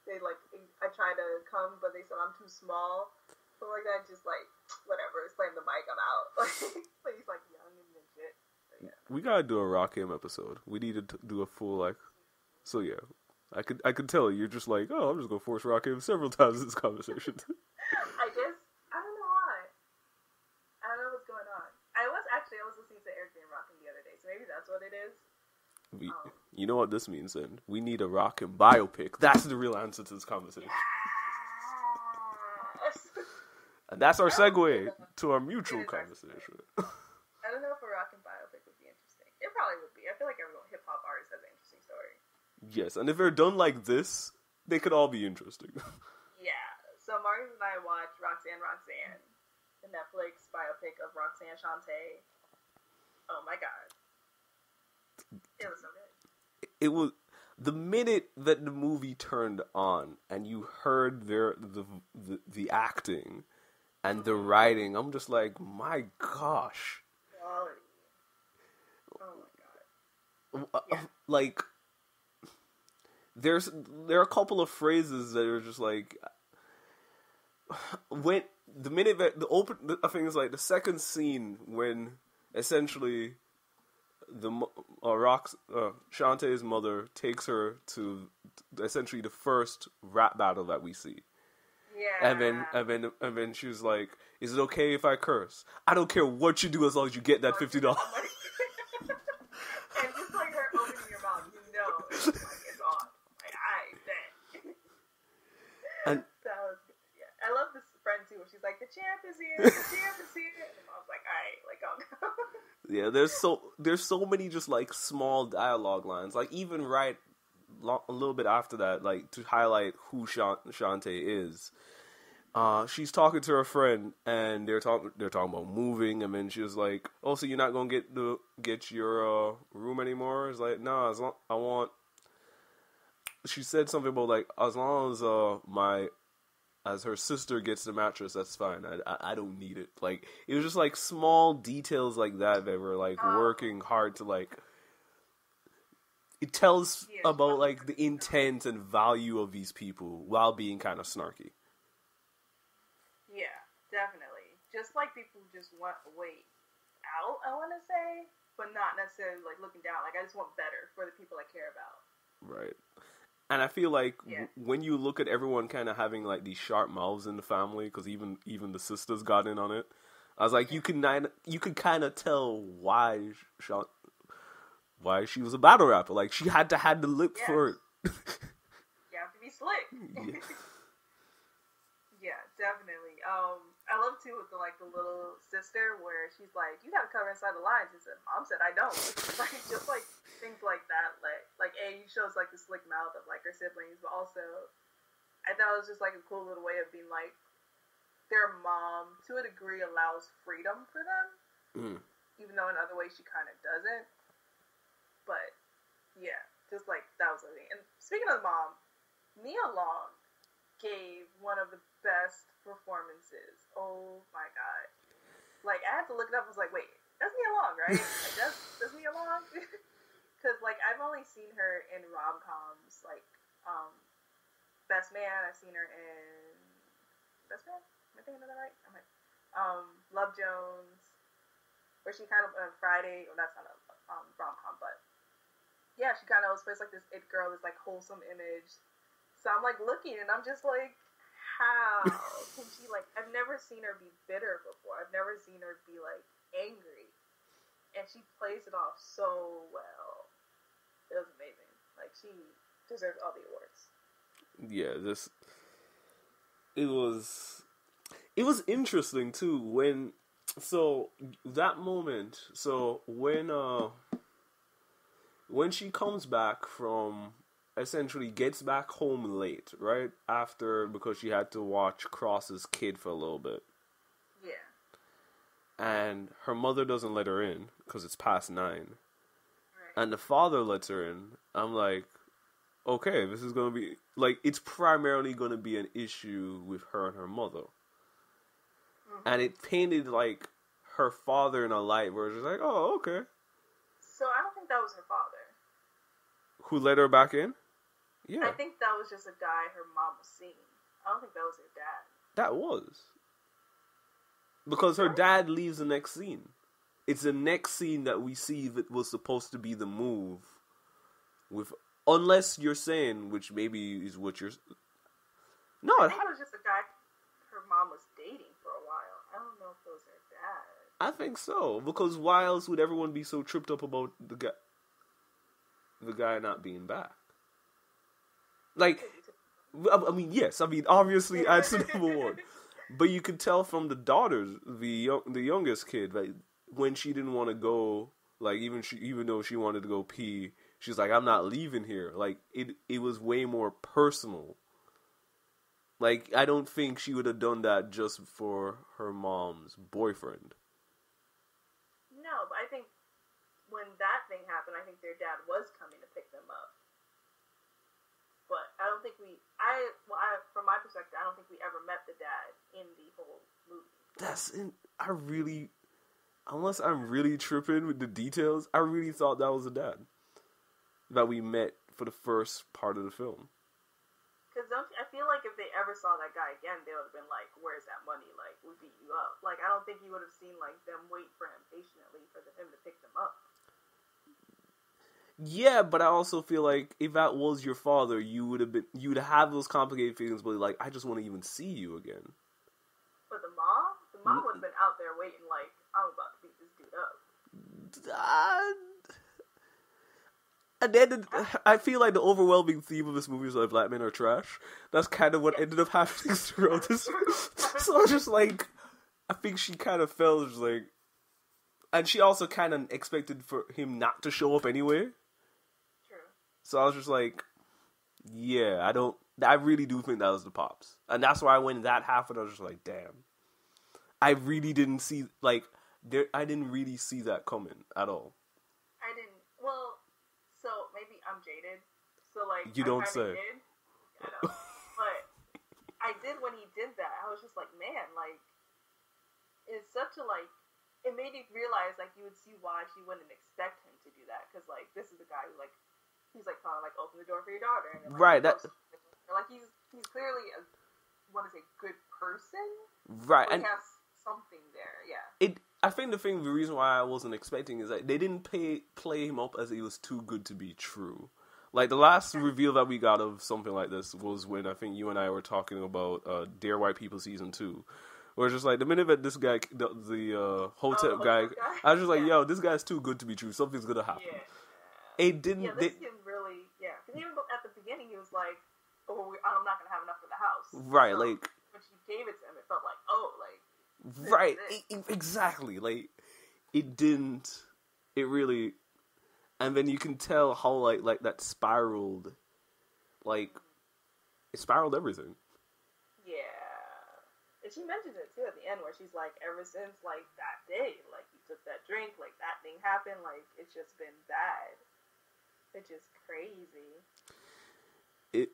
they like, I try to come, but they said I'm too small. So like that, just like, whatever, slam the mic, I'm out. Like he's like young and legit. So, yeah. We gotta do a Rakim episode. We need to do a full, like, so yeah. I could tell you're just like, oh, I'm just gonna force Rakim several times in this conversation. I don't know why. I don't know what's going on. I was listening to Eric B. and Rakim the other day, so maybe that's what it is. You know what this means then? We need a Rakim biopic. That's the real answer to this conversation. Yes. And that's our segue to our mutual conversation. I don't know if a Rakim biopic would be interesting. It probably would be. I feel like every hip-hop artist has an interesting story. Yes, and if they're done like this, They could all be interesting. Yeah. So Marcus and I watched Roxanne, the Netflix biopic of Roxanne Shante. Oh my god. It was so good. It was the minute that the movie turned on and you heard the acting and the writing, I'm just like, my gosh. Quality. Oh my god. Yeah. Like, there are a couple of phrases that are just like, when the minute that I think it's like the second scene when essentially Shantae's mother takes her to essentially the first rap battle that we see. Yeah. And then she was like, "Is it okay if I curse? I don't care what you do as long as you get that $50." And just like her opening your mouth, it's like it's on. Like I bet. And that was good. Yeah. I love this friend too, where she's like, "The champ is here. The champ is here." And I was like, "All right, like calm down." Yeah, there's so many just like small dialogue lines, like even a little bit after that, like to highlight who Shantae is. She's talking to her friend, and they're talking about moving, and then she was like, "Oh, so you're not gonna get your room anymore?" It's like, "No, as long I want." She said something about like, as long as as her sister gets the mattress, that's fine. I don't need it. Like, it was just like small details like that were like working hard to like. It tells about like the intent and value of these people while being kind of snarky. Yeah, definitely. Just like people just want a way out, I want to say, but not necessarily like looking down. Like, I just want better for the people I care about. Right. And I feel like when you look at everyone kind of having like these sharp mouths in the family, because even the sisters got in on it, I was like, you could kind of tell why she was a battle rapper. Like, she had the lip for it. You have to be slick. Yeah, definitely. I love too with the little sister where she's like, "You gotta cover inside the lines." And said, "Mom said I don't." Like just like things like that. Like A shows like the slick mouth of like her siblings, but also I thought it was just like a cool little way of being like their mom to a degree allows freedom for them, even though in other ways she kind of doesn't. But yeah, just like that was the thing. And speaking of the mom, Nia Long gave one of the best performances. Oh my god. Like, I had to look it up. I was like, wait, that's Nia Long, right? Like, that's Nia Long? Because, like, I've only seen her in rom-coms, like, Best Man. I've seen her in Best Man? Am I thinking of that right? I'm like, Love Jones, where she kind of, Friday, well, that's not a rom-com, but yeah, she kind of always plays, like, this it girl, this, like, wholesome image. So I'm, like, looking, and I'm just, like, how can she, like, I've never seen her be bitter before. I've never seen her be, like, angry. And she plays it off so well. It was amazing. Like, she deserves all the awards. Yeah, it was interesting, too, that moment, when she comes back from, essentially gets back home late, right? Because she had to watch Cross's kid for a little bit. Yeah. And her mother doesn't let her in, because it's past 9. Right. And the father lets her in. I'm like, okay, this is going to be, like, it's primarily going to be an issue with her and her mother. Mm-hmm. And it painted, like, her father in a light where it's just like, oh, okay. So I don't think that was her father. Who let her back in? Yeah. I think that was just a guy her mom was seeing. I don't think that was her dad. That was. Because her dad leaves the next scene. It's the next scene that we see that was supposed to be the move. Unless you're saying, which maybe is what you're... No, I think it was just a guy her mom was dating for a while. I don't know if it was her dad. I think so. Because why else would everyone be so tripped up about the guy not being back? Like, I mean, yes. I mean, obviously, that's number one. But you could tell from the daughters, the youngest kid, like, when she didn't want to go, like, even though she wanted to go pee, she's like, I'm not leaving here. Like, it was way more personal. Like, I don't think she would have done that just for her mom's boyfriend. No, but I think when that thing happened, I think their dad was coming to pick them up. But I don't think from my perspective, I don't think we ever met the dad in the whole movie. Unless I'm really tripping with the details, I really thought that was the dad that we met for the first part of the film. Because I feel like if they ever saw that guy again, they would have been like, where's that money? Like, we beat you up. Like, I don't think you would have seen, like, them wait for him patiently for him to pick them up. Yeah, but I also feel like if that was your father, you'd have those complicated feelings, but like, I just want to even see you again. But the mom would have been out there waiting, like, I'm about to beat this dude up. And then I feel like the overwhelming theme of this movie is that black men are trash. That's kind of what ended up happening throughout this. So I was just like, I think she kind of felt just like, and she also kind of expected for him not to show up anyway. True. So I was just like, yeah, I really do think that was the pops. And that's why when that happened, I was just like, damn. I really didn't see, like, I didn't really see that coming at all. I didn't, well, so maybe I'm jaded. So, like, you don't say. Did. I know. But I did when he did that. I was just like, man, like, it's such a, like, it made me realize, like, you would see why she wouldn't expect him to do that. Because, like, this is the guy who, like, he's, like, trying to, like, open the door for your daughter. And then, like, right, like, he's clearly good person. Right. And he has something there, yeah. I think the reason why I wasn't expecting is that they didn't play him up as he was too good to be true. Like, the last reveal that we got of something like this was when I think you and I were talking about Dear White People Season 2. Where it's just like, the minute that this guy, the hotel guy, I was just like, yo, this guy's too good to be true. Something's gonna happen. Yeah. It didn't... Yeah, this didn't really... Yeah. Because even at the beginning, he was like, oh, I'm not gonna have enough for the house. Right, so, like... when she gave it to him, it felt like, oh, like... Right, exactly. Like, it didn't... It really... And then you can tell how, like that spiraled... Like, it spiraled everything. Yeah. And she mentions it, too, at the end, where she's like, ever since, like, that day, like, you took that drink, like, that thing happened, like, it's just been bad. It's just crazy. It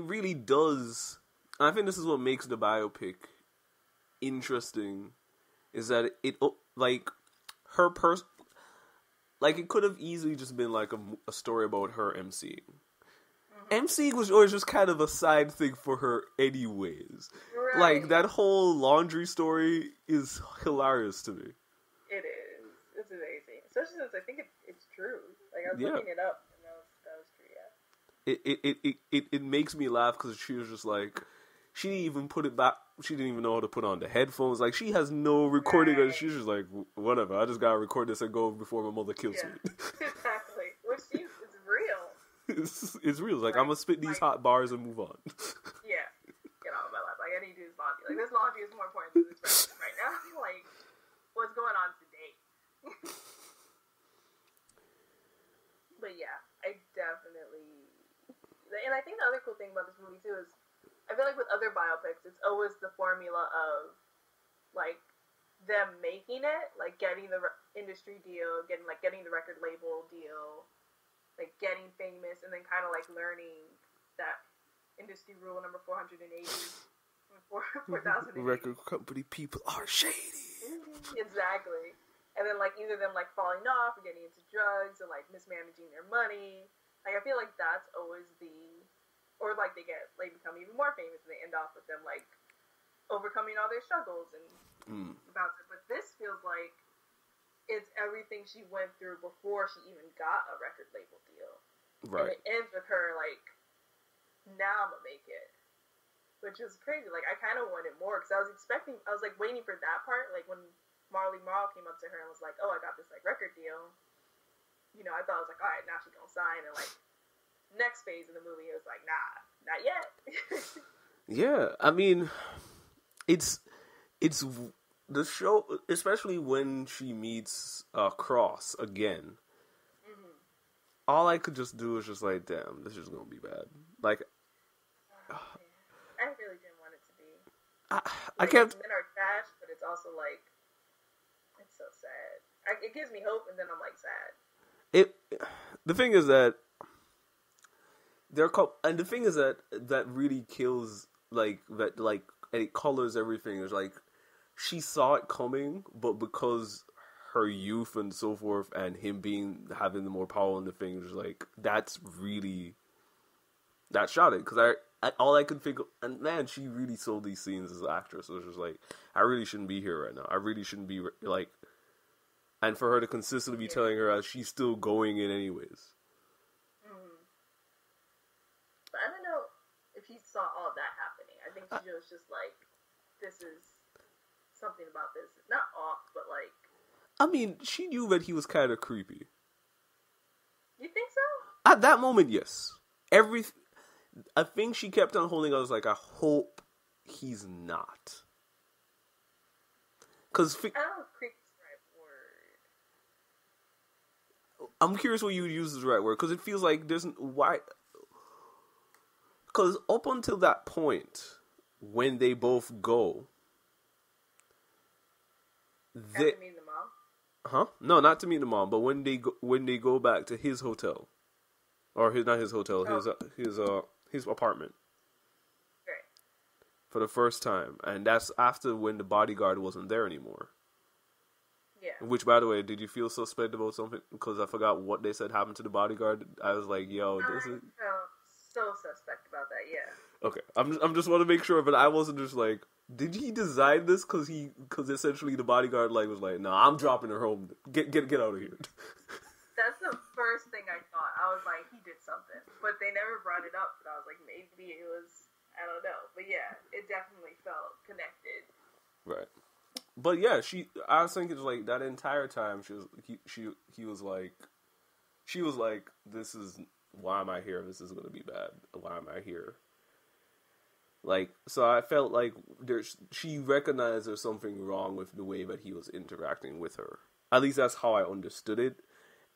really does... And I think this is what makes the biopic interesting, is that it like, her like, it could have easily just been, like, a story about her emceeing. MCing was always just kind of a side thing for her anyways. Right. Like, that whole laundry story is hilarious to me. It is. It's amazing. Especially since I think it's true. Like, I was looking it up, and that was true, yeah. It makes me laugh because she was just like, she didn't even put it back. She didn't even know how to put on the headphones. Like, she has no recording. Right. She's just like, whatever. I just gotta record this and go before my mother kills me. Exactly. Which is real. It's real. Like, I'm gonna spit these hot bars and move on. Yeah. Get on my lap. Like, I need to do this laundry. Like, this laundry is more important than this breakfast right now. Like, what's going on today? But yeah, I definitely... And I think the other cool thing about this movie, too, is I feel like with other biopics, it's always the formula of, like, them making it, like, getting the industry deal, getting the record label deal, like, getting famous, and then kind of, like, learning that industry rule number 480, 4,080. Record company people are shady. Exactly. And then, like, either them, like, falling off or getting into drugs or, like, mismanaging their money. Like, I feel like that's always or, like, they become even more famous and they end off with them, like, overcoming all their struggles and about it. But this feels like it's everything she went through before she even got a record label deal. Right. And it ends with her, like, now I'm gonna make it. Which is crazy. Like, I kind of wanted more, because I was, like, waiting for that part. Like, when Marley Marl came up to her and was like, oh, I got this, like, record deal. You know, I thought, I was like, all right, now she's gonna sign. And, like, next phase of the movie, it was like, nah, not yet. Yeah, I mean, it's the show, especially when she meets Cross again. all I could just do was just like, damn, this is gonna be bad. Like, I really didn't want it to be. I kept. Men are trash, but it's also like, it's so sad. It gives me hope, and then I'm like sad. The thing is that and the thing is that really kills and it colors everything. It's like she saw it coming, but because her youth and so forth, and him having the more power on the thing, like that shot it because all I could think of, and man, she really sold these scenes as an actress. So it was just like, I really shouldn't be here right now. I really shouldn't be like, and for her to consistently be telling her as she's still going in anyways. But I don't know if he saw all that happening. I think she was just like, this is something about this. Not off, but like. I mean, she knew that he was kind of creepy. You think so? At that moment, yes. I think she kept on holding. I was like, I hope he's not. Because I don't know if creepy is the right word. I'm curious what you would use as the right word. Because it feels like there's why. Because up until that point, when they both go, After meeting the mom? Huh? No, not to meet the mom, but when they go back to his hotel, or not his hotel, his apartment, right, for the first time, and that's after when the bodyguard wasn't there anymore. Yeah. Which, by the way, did you feel suspect about something? Because I forgot what they said happened to the bodyguard. I was like, yo, this is. So suspect about that, yeah. Okay, I'm just want to make sure, but I wasn't just like, did he design this because essentially the bodyguard was like, nah, I'm dropping her home. Get out of here. That's the first thing I thought. I was like, he did something, but they never brought it up. But I was like, maybe it was, I don't know, but yeah, it definitely felt connected. Right, but yeah, I was thinking like that entire time she was like, this is. Why am I here? This is going to be bad. Why am I here? So I felt like she recognized there's something wrong with the way that he was interacting with her. At least that's how I understood it.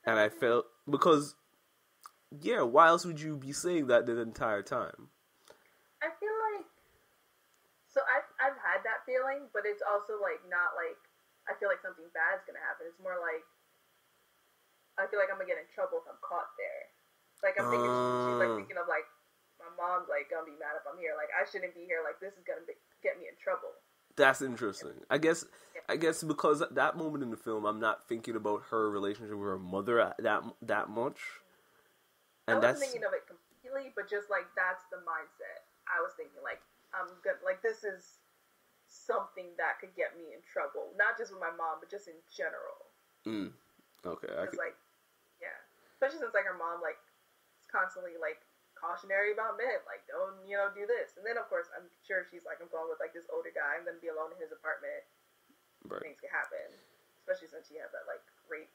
And I felt, because, yeah, why else would you be saying that the entire time? I feel like, so I've had that feeling, but it's also not I feel like something bad's going to happen. It's more like, I feel like I'm going to get in trouble if I'm caught there. I'm thinking she's thinking of my mom's gonna be mad if I'm here. I shouldn't be here. This is gonna get me in trouble. That's interesting. I guess because at that moment in the film, I'm not thinking about her relationship with her mother that much. And I wasn't thinking of it completely, but just that's the mindset. I was thinking I'm gonna this is something that could get me in trouble, not just with my mom, but just in general. Okay. Yeah, especially since her mom constantly cautionary about men, don't do this, and then of course I'm sure she's I'm going with this older guy, I'm gonna be alone in his apartment, right. Things can happen, especially since she had that rape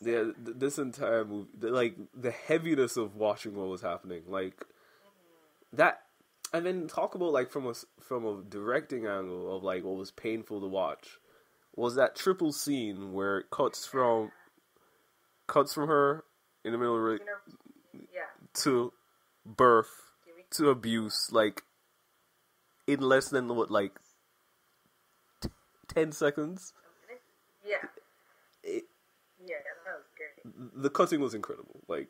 thing. This entire movie, the heaviness of watching what was happening, that, and then talk about from a directing angle of what was painful to watch was that triple scene where it cuts from her in the middle of to birth to abuse, in less than 10 seconds. Yeah. Yeah, that was great. The cutting was incredible. Yeah,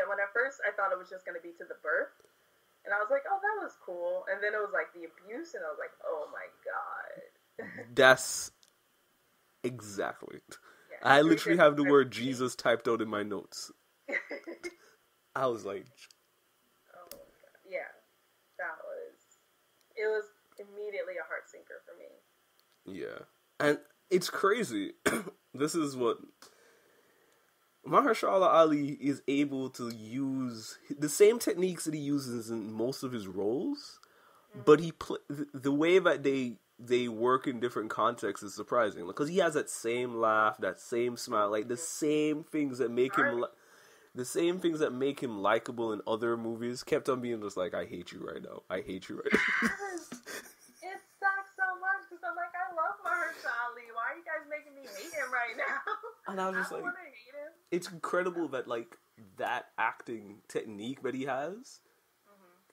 when at first I thought it was just going to be to the birth, and I was like, oh, that was cool, and then it was the abuse, and I was like, oh my god. That's exactly. Yeah, I literally have the word Jesus typed out in my notes. I was like, oh my god, yeah, it was immediately a heart sinker for me. Yeah, and it's crazy. This is what Mahershala Ali is able to use the same techniques that he uses in most of his roles, but the way that they work in different contexts is surprising, because he has that same laugh, that same smile, the same things that make him likable in other movies kept on being just I hate you right now. I hate you right now. It sucks so much because I'm I love Mahershala Ali. him right now. And I was just like, want to hate him. it's incredible that like that acting technique that he has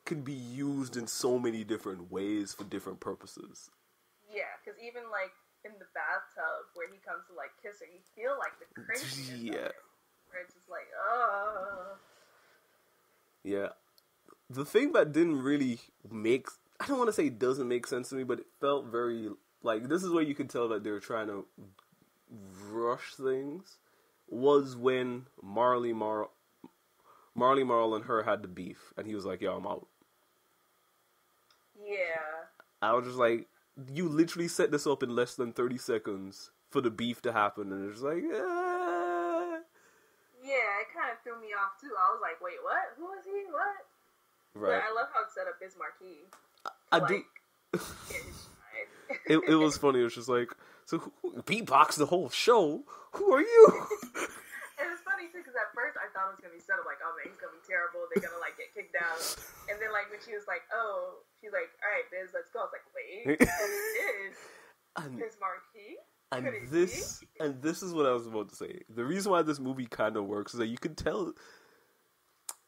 can be used in so many different ways for different purposes. Yeah, because even like in the bathtub where he comes to like kiss her, you feel like the craziness. Yeah. Where it's just like, oh. Yeah. The thing that didn't really make, I don't want to say doesn't make sense to me, but it felt very, like, this is where you could tell that they were trying to rush things, was when Marley Marl and her had the beef, and he was like, yo, I'm out. Yeah. I was just like, you literally set this up in less than 30 seconds for the beef to happen, and it's like, Yeah, it kind of threw me off, too. I was like, wait, what? Who is he? What? Right. But I love how it's set up Biz Marquee. I do. It was funny. It was just like, so beatbox the whole show? Who are you? And it's funny, too, because at first I thought it was going to be set up like, oh, man, he's going to be terrible. They're going to, like, get kicked out. And then, like, when she was like, oh, she's like, all right, Biz, let's go. I was like, wait, Biz Marquee? And this is what I was about to say. The reason why this movie kind of works is that you can tell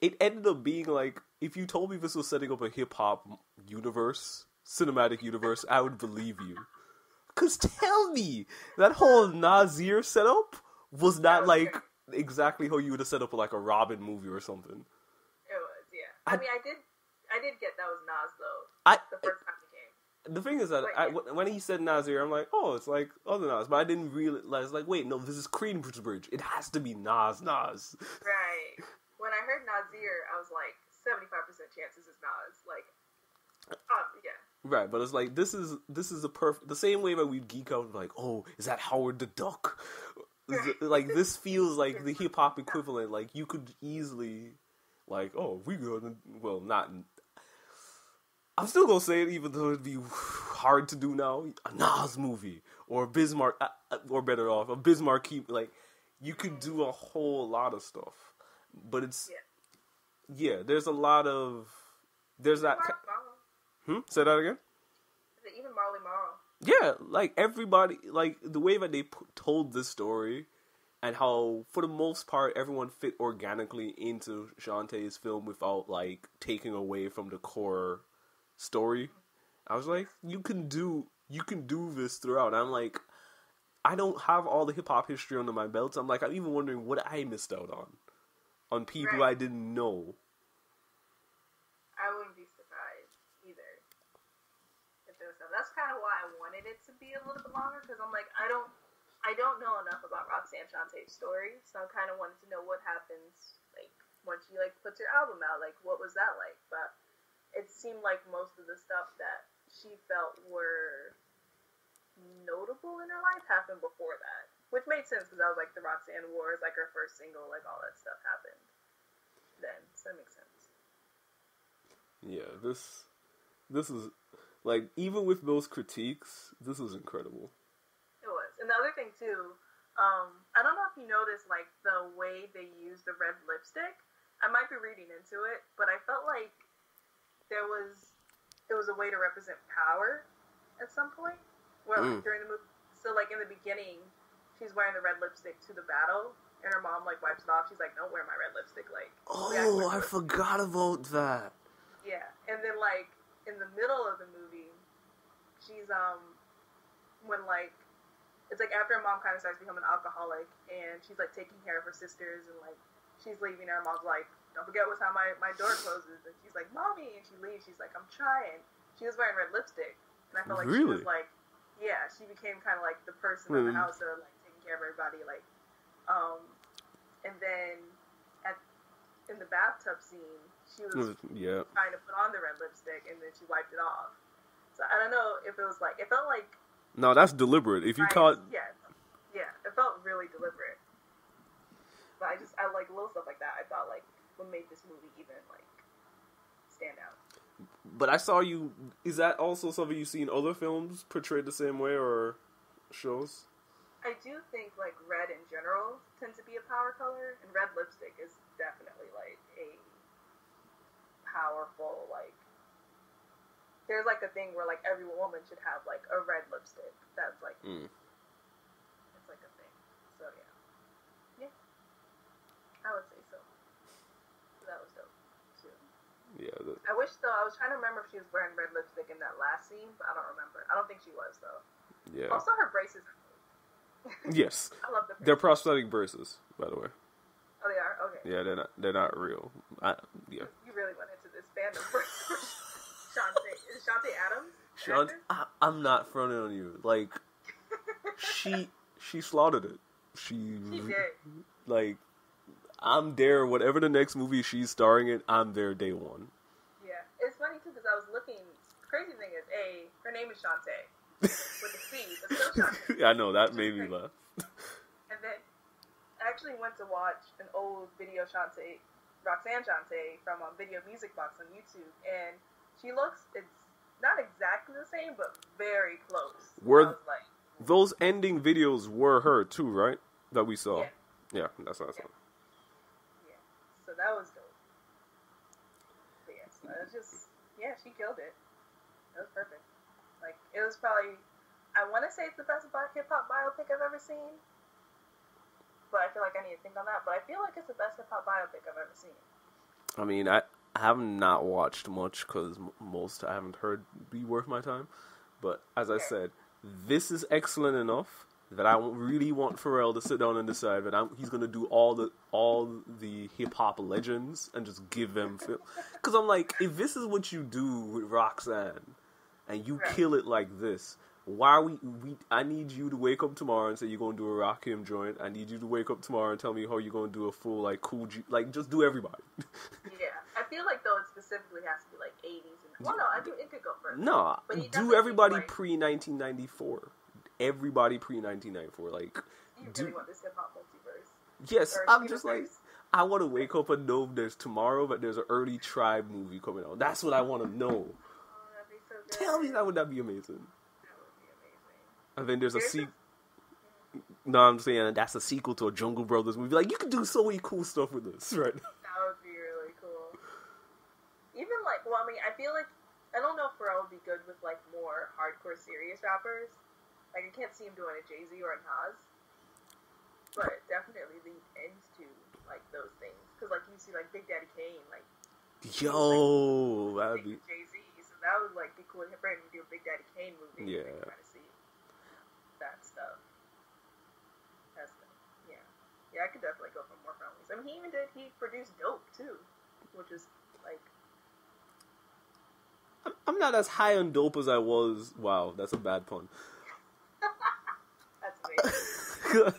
it ended up being like, if you told me this was setting up a hip-hop universe, cinematic universe, I would believe you. Because tell me, that whole Nasir setup was not like exactly how you would have set up like a Robin movie or something. It was, yeah. I mean, I did get that was Nas, though, the first time he came. The thing is that when he said Nasir, I'm like, oh, it's like other Nas. But I didn't realize, like, wait, no, this is Queensbridge. It has to be Nas. Right. When I heard Nasir, I was like, 75% chances is Nas. Like, yeah. Right, but it's like, this is the same way that we geek out, like, oh, is that Howard the Duck? Like, this feels like the hip-hop equivalent. Like, you could easily, like, oh, we gonna, well, not, I'm still gonna say it, even though it'd be hard to do now, a Nas movie, or Bismarck, or better off, a Bismarck, like, you could do a whole lot of stuff. But it's, yeah, there's a lot of, there's that, say that again? Is it even Marley Marl? Yeah, like, everybody, like, the way that they told this story, and how, for the most part, everyone fit organically into Shantae's film without, like, taking away from the core story. I was like, you can do this throughout. I'm like, I don't have all the hip-hop history under my belt. I'm like, I'm even wondering what I missed out on people I didn't know. I wouldn't be surprised either if there was stuff. That's kind of why I wanted it to be a little bit longer, because I'm like, I don't know enough about Roxanne Shantae's story, so I kind of wanted to know what happens, like, when she, like, puts her album out, like, what was that like? But it seemed like most of the stuff that she felt were notable in her life happened before that, which made sense, because that was, like, the Roxanne Wars, like, her first single, like, all that stuff happened then, so that makes sense. Yeah, this is, like, even with those critiques, this is incredible. It was. And the other thing, too, I don't know if you noticed, like, the way they used the red lipstick. I might be reading into it, but I felt like it was a way to represent power at some point, where like, during the movie. So, like, in the beginning, she's wearing the red lipstick to the battle, and her mom, like, wipes it off. She's like, don't wear my red lipstick, like... Oh, I forgot about that. Yeah, and then, like, in the middle of the movie, she's, when, like, it's, like, after her mom kind of starts becoming an alcoholic, and she's, like, taking care of her sisters, and, like, she's leaving, and her mom's like, don't forget what time my door closes, and she's like, Mommy, and she leaves, she's like, I'm trying. She was wearing red lipstick, and I felt like she was, like, yeah, she became kind of, like, the person in the house that, like, taking care of everybody, like, and then in the bathtub scene, she was trying to put on the red lipstick, and then she wiped it off. So I don't know if it was like, it felt like... No, that's deliberate. If you caught... Yeah, it felt really deliberate. But I like little stuff like that. I thought, like, what made this movie even, like, stand out. But I saw you... Is that also something you see in other films portrayed the same way, or shows? I do think, like, red in general tends to be a power color, and red lipstick is definitely, like, a powerful, like... There's, like, a thing where, like, every woman should have, like, a red lipstick. That's, like... It's, like, a thing. Yeah. I wish though. I was trying to remember if she was wearing red lipstick in that last scene, but I don't remember. I don't think she was though. Yeah. Also, her braces. Yes. I love the braces. They're prosthetic braces, by the way. Oh, they are? Okay. Yeah, they're not real. Yeah. You really went into this fandom for Shantae. Is it Shantae Adams? I'm not fronting on you. Like, she slaughtered it. She did. Like, I'm there. Whatever the next movie she's starring in, I'm there day one. Yeah. It's funny, too, because I was looking. Crazy thing is, her name is Shantae. With a C, but still Shantae. Yeah, I know. That made me laugh. And then I actually went to watch an old video Shantae, Roxanne Shantae, from Video Music Box on YouTube, and she looks, it's not exactly the same, but very close. Those ending videos were her too, right? That we saw. Yeah, that's what I saw. Yeah, so that was dope. But yeah, so it was just, she killed it. It was perfect. Like, it was probably, I want to say it's the best hip-hop biopic I've ever seen, but I feel like I need to think on that, but I feel like it's the best hip-hop biopic I've ever seen. I mean, I have not watched much, because most I haven't heard be worth my time, but as I said, this is excellent enough that I really want Pharrell to sit down and decide that he's going to do all the hip-hop legends and just give them film. Because I'm like, if this is what you do with Roxanne, and you kill it like this, why are I need you to wake up tomorrow and say you're going to do a Rakim joint. I need you to wake up tomorrow and tell me how you're going to do a full, like, Cool G. Like, just do everybody. Yeah. I feel like, though, it specifically has to be, like, 80s. Well, no, it could go further. No, do everybody pre-1994. Everybody pre-1994. Like, you really want this hip-hop multiverse? Yes, I'm just like, I want to wake up and know there's tomorrow, but there's an early Tribe movie coming out. That's what I want to know. Tell me that would that be amazing? That would be amazing. And then there's a sequel. No, I'm saying that's a sequel to a Jungle Brothers movie. Like, you could do so many cool stuff with this, right? That would be really cool. Even like, well, I mean, I feel like I don't know if Pharrell would be good with like more hardcore serious rappers. Like, I can't see him doing a Jay-Z or a Nas, but definitely lead into like those things because like you see like Big Daddy Kane, like that'd be Jay-Z. That would like be cool for him to do a Big Daddy Kane movie. Yeah. Try to see that stuff. Yeah, I could definitely go for more families. I mean, he produced Dope too, which is like. I'm not as high on Dope as I was. Wow, that's a bad pun. That's amazing.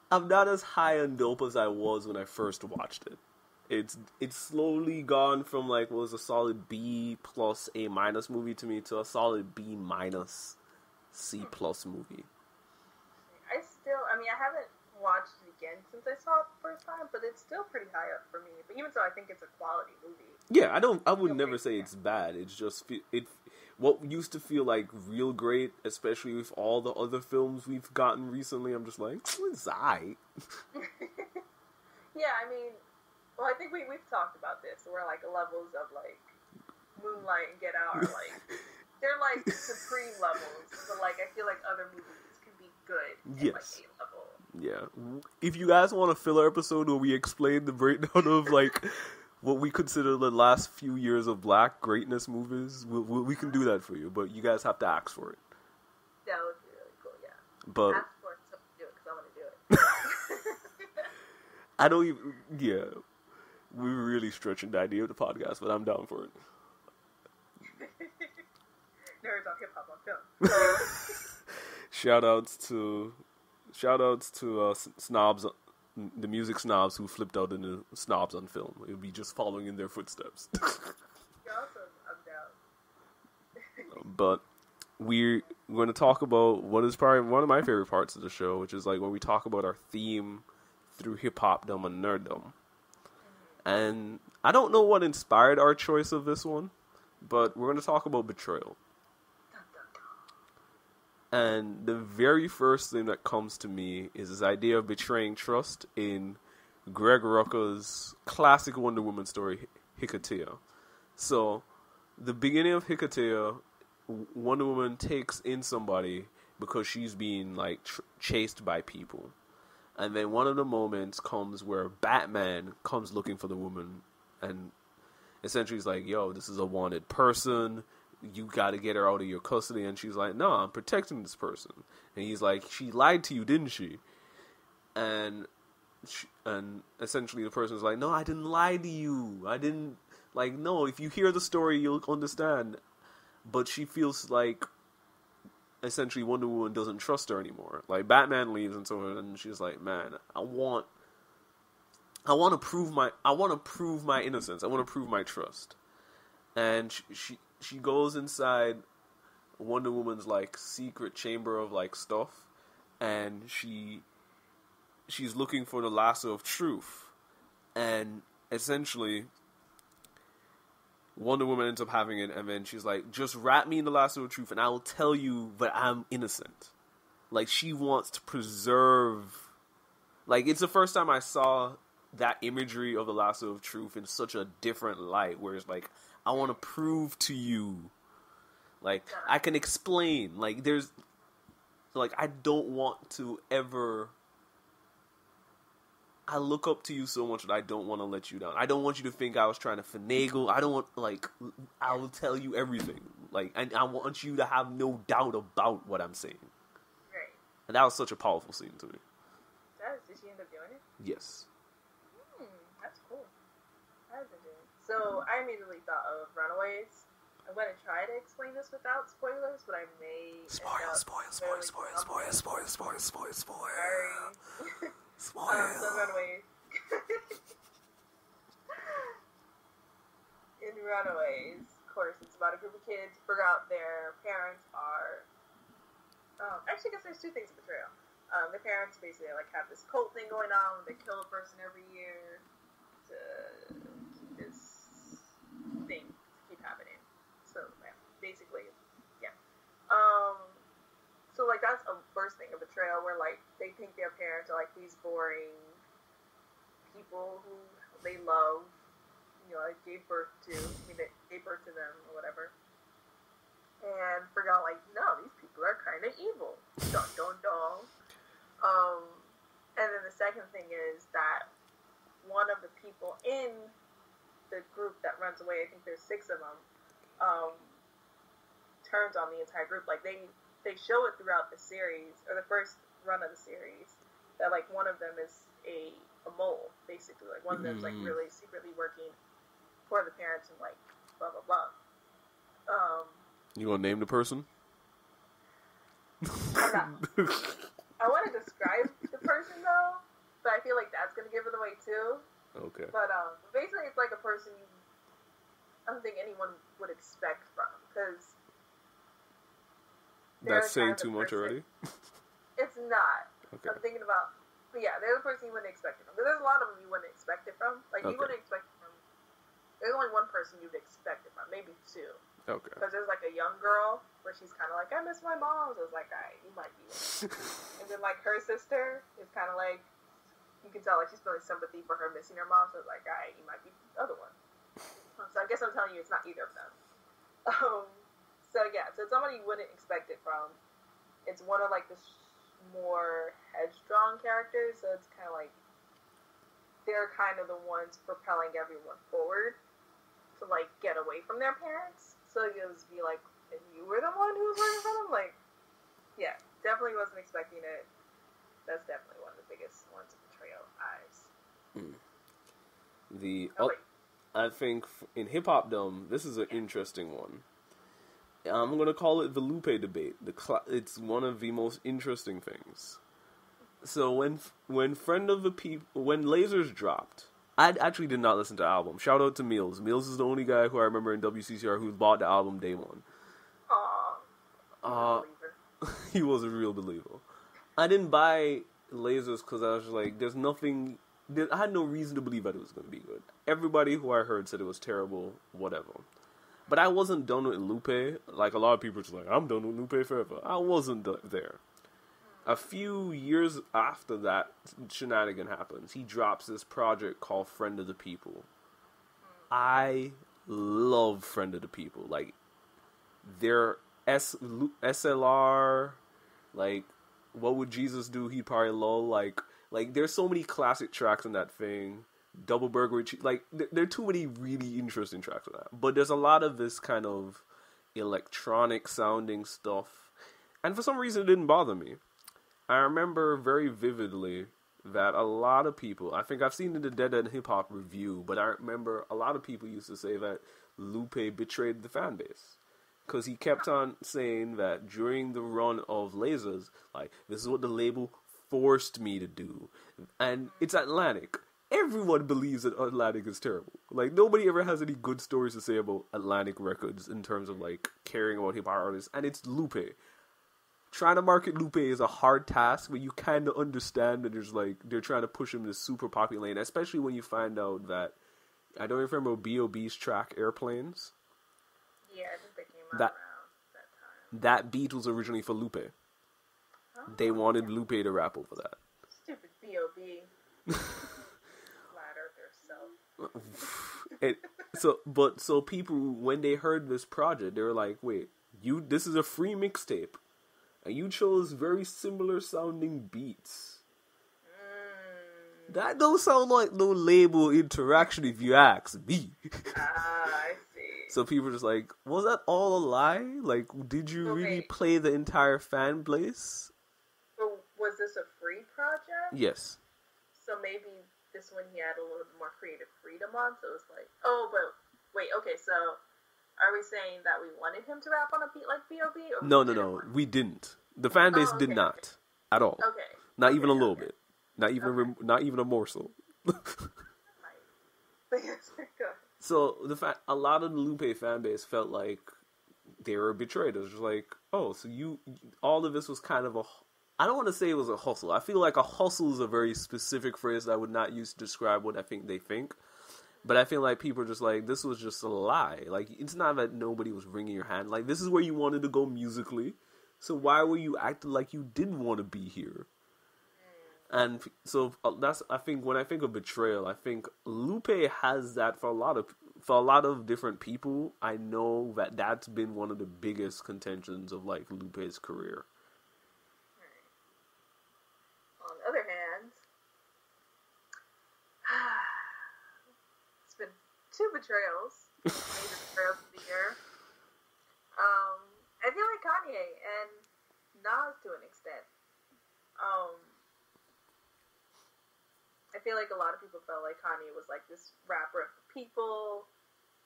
I'm not as high on Dope as I was when I first watched it. It's slowly gone from like what was a solid B plus A minus movie to me to a solid B minus C plus movie. I mean, I haven't watched it again since I saw it the first time, but it's still pretty high up for me. But even so, I think it's a quality movie. Yeah, I would never say it's bad. It's just what used to feel like real great, especially with all the other films we've gotten recently. I'm just like, it's aight. Yeah, I mean. Well, I think we've talked about this, where, like, levels of, like, Moonlight and Get Out are, like, they're, like, supreme levels, but, like, I feel like other movies can be good at, like, A level. Yeah. If you guys want a filler episode where we explain the breakdown of, like, what we consider the last few years of black greatness movies, we can do that for you, but you guys have to ask for it. That would be really cool, yeah. But ask for it so we do it, because I want to do it. I don't even, yeah. We were really stretching the idea of the podcast, but I'm down for it. Nerds on hip-hop on film. Shoutouts to snobs, the music snobs who flipped out into snobs on film. It would be just following in their footsteps. Awesome. I'm down. But we're going to talk about what is probably one of my favorite parts of the show, which is like when we talk about our theme through hip-hopdom and nerddom. And I don't know what inspired our choice of this one, but we're going to talk about betrayal. And the very first thing that comes to me is this idea of betraying trust in Greg Rucka's classic Wonder Woman story, Hikatea. So, the beginning of Hikatea, Wonder Woman takes in somebody because she's being like chased by people. And then one of the moments comes where Batman comes looking for the woman, and essentially he's like, yo, this is a wanted person. You got to get her out of your custody. And she's like, no, I'm protecting this person. And he's like, she lied to you, didn't she? And essentially the person's like, no, I didn't lie to you. I didn't, like, no, if you hear the story, you'll understand. But she feels like, essentially, Wonder Woman doesn't trust her anymore. Like, Batman leaves and so on, and she's like, man, I want to prove my innocence. I want to prove my trust. And she goes inside Wonder Woman's, like, secret chamber of, like, stuff, and she's looking for the lasso of truth. And essentially, Wonder Woman ends up having it, and then she's like, just wrap me in the lasso of truth and I will tell you that I'm innocent. Like, she wants to preserve... Like, it's the first time I saw that imagery of the lasso of truth in such a different light, where it's like, I want to prove to you, like, I can explain, like, there's, like, I don't want to ever, I look up to you so much that I don't want to let you down. I don't want you to think I was trying to finagle. I don't want, like, I will tell you everything. Like, and I want you to have no doubt about what I'm saying. Right. And that was such a powerful scene to me. Did she end up doing it? Yes. That's cool. That is interesting. So, I immediately thought of Runaways. I'm going to try to explain this without spoilers, but I may... Spoil. So Runaways. In Runaways, of course, it's about a group of kids figure out their parents are... actually, I guess there's two things in the trail. Their parents basically like have this cult thing going on where they kill a person every year to keep this thing keep happening. So yeah, basically, yeah. So like that's a first thing of betrayal where like they think their parents are like these boring people who they love, you know, like gave birth to. I mean, they gave birth to them or whatever. And figure out like, no, these people are kind of evil. Dun dun dun. And then the second thing is that one of the people in the group that runs away, I think there's 6 of them, turns on the entire group. Like, they show it throughout the series, or the first run of the series, that, like, one of them is a mole, basically. Like, one of them's, like, really secretly working for the parents and, like, blah, blah, blah. You want to name the person? I want to describe the person, though, but I feel like that's going to give it away, too. Okay. But, basically, it's like a person I don't think anyone would expect from, because... That's saying too much already? It's not. Okay. I'm thinking about... But yeah, they're the person you wouldn't expect it from. But there's a lot of them you wouldn't expect it from. Like, you wouldn't expect it from... There's only one person you'd expect it from. Maybe 2. Okay. Because there's, like, a young girl where she's kind of like, I miss my mom. So it's like, alright, you might be one. And then, like, her sister is kind of like... You can tell, like, she's feeling sympathy for her missing her mom. So it's like, alright, you might be the other one. So I guess I'm telling you it's not either of them. So, yeah. So it's somebody you wouldn't expect it from. It's one of, like, the more headstrong characters. So it's kind of like... They're kind of the ones propelling everyone forward to, like, get away from their parents. So it would be like, and you were the one who was working for them? Like, yeah, definitely wasn't expecting it. That's definitely one of the biggest ones of Betrayal Eyes. I think in Hip Hop Dumb, this is an interesting one. I'm going to call it the Lupe debate. It's one of the most interesting things. So when Lasers dropped, I actually did not listen to the album. Shout out to Meals. Meals is the only guy who I remember in WCCR who bought the album day one. He was a real believer. I didn't buy Lasers because I was like, there's nothing... I had no reason to believe that it was going to be good. Everybody who I heard said it was terrible, whatever. But I wasn't done with Lupe. Like, a lot of people are just like, I'm done with Lupe forever. I wasn't there. A few years after that shenanigan happens, he drops this project called Friend of the People. I love Friend of the People. Like, their SLR, like, What Would Jesus Do? He'd probably love. Like, there's so many classic tracks in that thing. Double Burger with Cheese. Like, there are too many really interesting tracks on that. But there's a lot of this kind of electronic sounding stuff. And for some reason, it didn't bother me. I remember very vividly that a lot of people, I think I've seen in the Dead End Hip Hop review, but I remember a lot of people used to say that Lupe betrayed the fan base. Because he kept on saying that during the run of Lasers, like, this is what the label forced me to do. And it's Atlantic. Everyone believes that Atlantic is terrible. Like, nobody ever has any good stories to say about Atlantic Records in terms of, like, caring about hip-hop artists. And it's Lupe. Trying to market Lupe is a hard task, but you kind of understand that there's, like, they're trying to push him to super popular lane, especially when you find out that, I don't remember B.O.B.'s track, Airplanes. Yeah, I think they came out around that time. That beat was originally for Lupe. Oh, They wanted Lupe to rap over that. Stupid B.O.B. Flat Earth herself. So people, when they heard this project, they were like, wait, this is a free mixtape. And you chose very similar sounding beats. That don't sound like no label interaction if you ask me. I see. So people were just like, was that all a lie? Like, did you really play the entire fan base? But was this a free project? Yes. So maybe this one he had a little bit more creative freedom on, so it was like, oh, but wait, okay, so are we saying that we wanted him to rap on a beat like B.O.B.? No, we didn't. The fan base did not. At all. Okay. Not even a little bit. Not even a morsel. So a lot of the Lupe fan base felt like they were betrayed. It was just like, oh, so all of this was kind of I don't want to say it was a hustle. I feel like a hustle is a very specific phrase that I would not use to describe what I think they think. But I feel like people are just like, this was just a lie. Like, it's not that nobody was wringing your hand. Like, this is where you wanted to go musically. So why were you acting like you didn't want to be here? And so that's, I think, when I think of betrayal, I think Lupe has that for a lot of different people. I know that that's been one of the biggest contentions of, like, Lupe's career. On the other hand, it's been 2 betrayals. Major betrayals of the year. I feel like Kanye and Nas to an extent. I feel like a lot of people felt like Kanye was like this rapper of the people,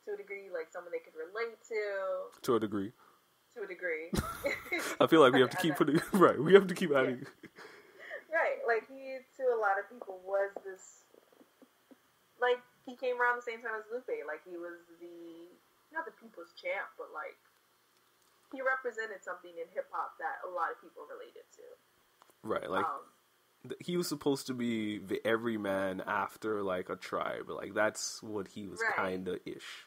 to a degree, like someone they could relate to. To a degree. I feel like we have to keep putting right. We have to keep adding. Right, like he to a lot of people was this. Like he came around the same time as Lupe. Like he was not the people's champ, but like he represented something in hip hop that a lot of people related to. Right, like. He was supposed to be the everyman after, like, a tribe. Like, that's what he was kinda ish.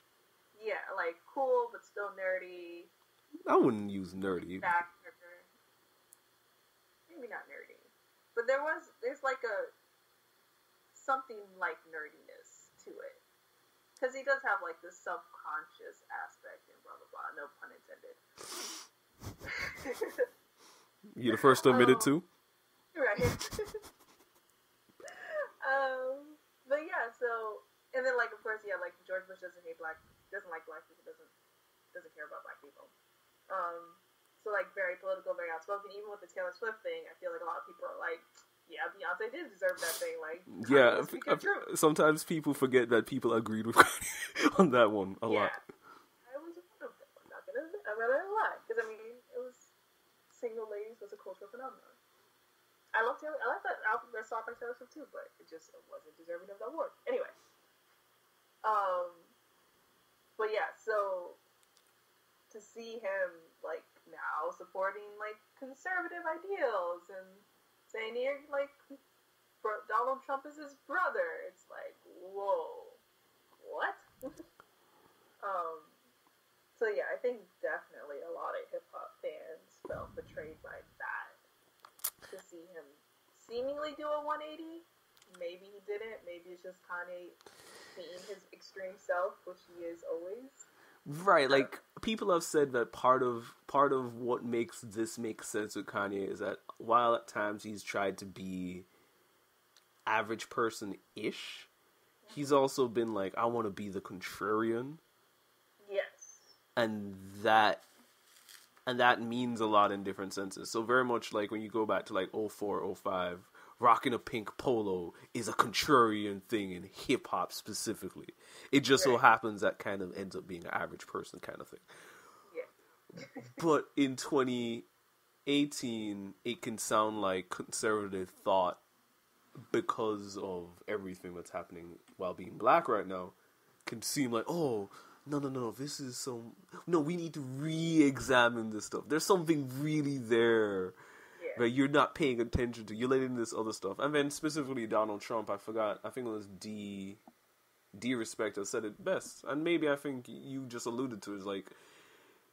Yeah, like, cool, but still nerdy. I wouldn't use nerdy. Maybe not nerdy. But there's like something like nerdiness to it. Because he does have, like, this self-conscious aspect and blah, blah, blah. No pun intended. You're the first to admit it, too? Right. But yeah, so, and then, like, of course, yeah, like, George Bush doesn't like black people, doesn't care about black people. So, like, very political, very outspoken. Even with the Taylor Swift thing, I feel like a lot of people are like, yeah, Beyonce did deserve that thing. Like, yeah, sometimes people forget that people agreed with Kanye on that one a lot. I was one of them. I'm not gonna lie, because I mean, it was single ladies was a cultural phenomenon. I like that album, that song by Taylor Swift too, but it wasn't deserving of the award. Anyway, but yeah, so to see him like now supporting like conservative ideals and saying he like Donald Trump is his brother, it's like whoa, what? So yeah, I think definitely a lot of hip hop fans felt betrayed by that. To see him seemingly do a 180, maybe he didn't. Maybe it's just Kanye being his extreme self, which he is always. Right, like people have said that part of what makes this make sense with Kanye is that while at times he's tried to be average person-ish, he's also been like, I want to be the contrarian. Yes. And that means a lot in different senses. So very much like when you go back to like 04, 05, rocking a pink polo is a contrarian thing in hip hop specifically. It just so happens that kind of ends up being an average person kind of thing. Yeah. But in 2018, it can sound like conservative thought because of everything that's happening while being black right now. Can seem like, oh, no, this is some... No, we need to re-examine this stuff. There's something really there that you're not paying attention to. You're letting this other stuff. And then specifically Donald Trump, I think it was D-Respect that said it best. And maybe I think you just alluded to it, is like,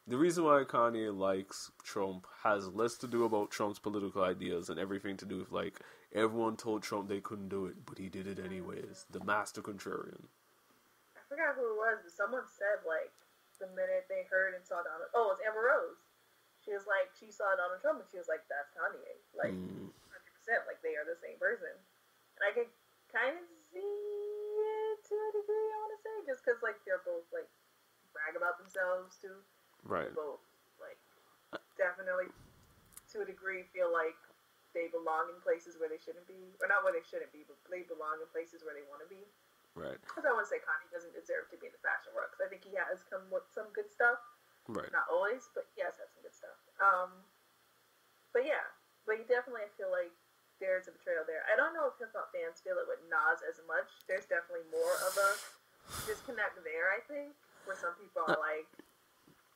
the reason why Kanye likes Trump has less to do about Trump's political ideas and everything to do with, like, everyone told Trump they couldn't do it, but he did it anyways. The master contrarian. I forgot who it was, but someone said, like, the minute they heard and saw Donald... Oh, it was Amber Rose. She was like, she saw Donald Trump and she was like, that's Kanye. Like, 100%, like, they are the same person. And I could kind of see it to a degree, I want to say, just because, like, they're both, like, brag about themselves, too. Right. Both, like, definitely, to a degree, feel like they belong in places where they shouldn't be. Or not where they shouldn't be, but they belong in places where they want to be. Right. Because I want to say Kanye doesn't deserve to be in the fashion world, because I think he has come with some good stuff. Right. Not always, but he has had some good stuff. But yeah. But definitely, I feel like there's a betrayal there. I don't know if hip-hop fans feel it with Nas as much. There's definitely more of a disconnect there, I think, where some people are like,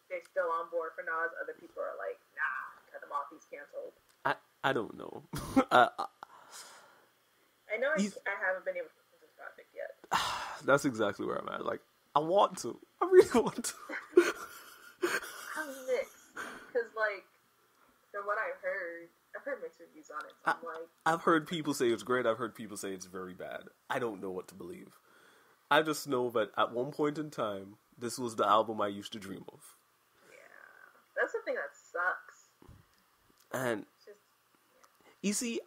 they're still on board for Nas. Other people are like, nah, cut him off. He's canceled. I don't know. I know I haven't been able to listen to this project yet. That's exactly where I'm at. Like, I want to. I really want to. I'm mixed. Because, like, from what I've heard mixed reviews on it. So I'm like... I've heard people say it's great. I've heard people say it's very bad. I don't know what to believe. I just know that at one point in time, this was the album I used to dream of. That's the thing that sucks. And, you see,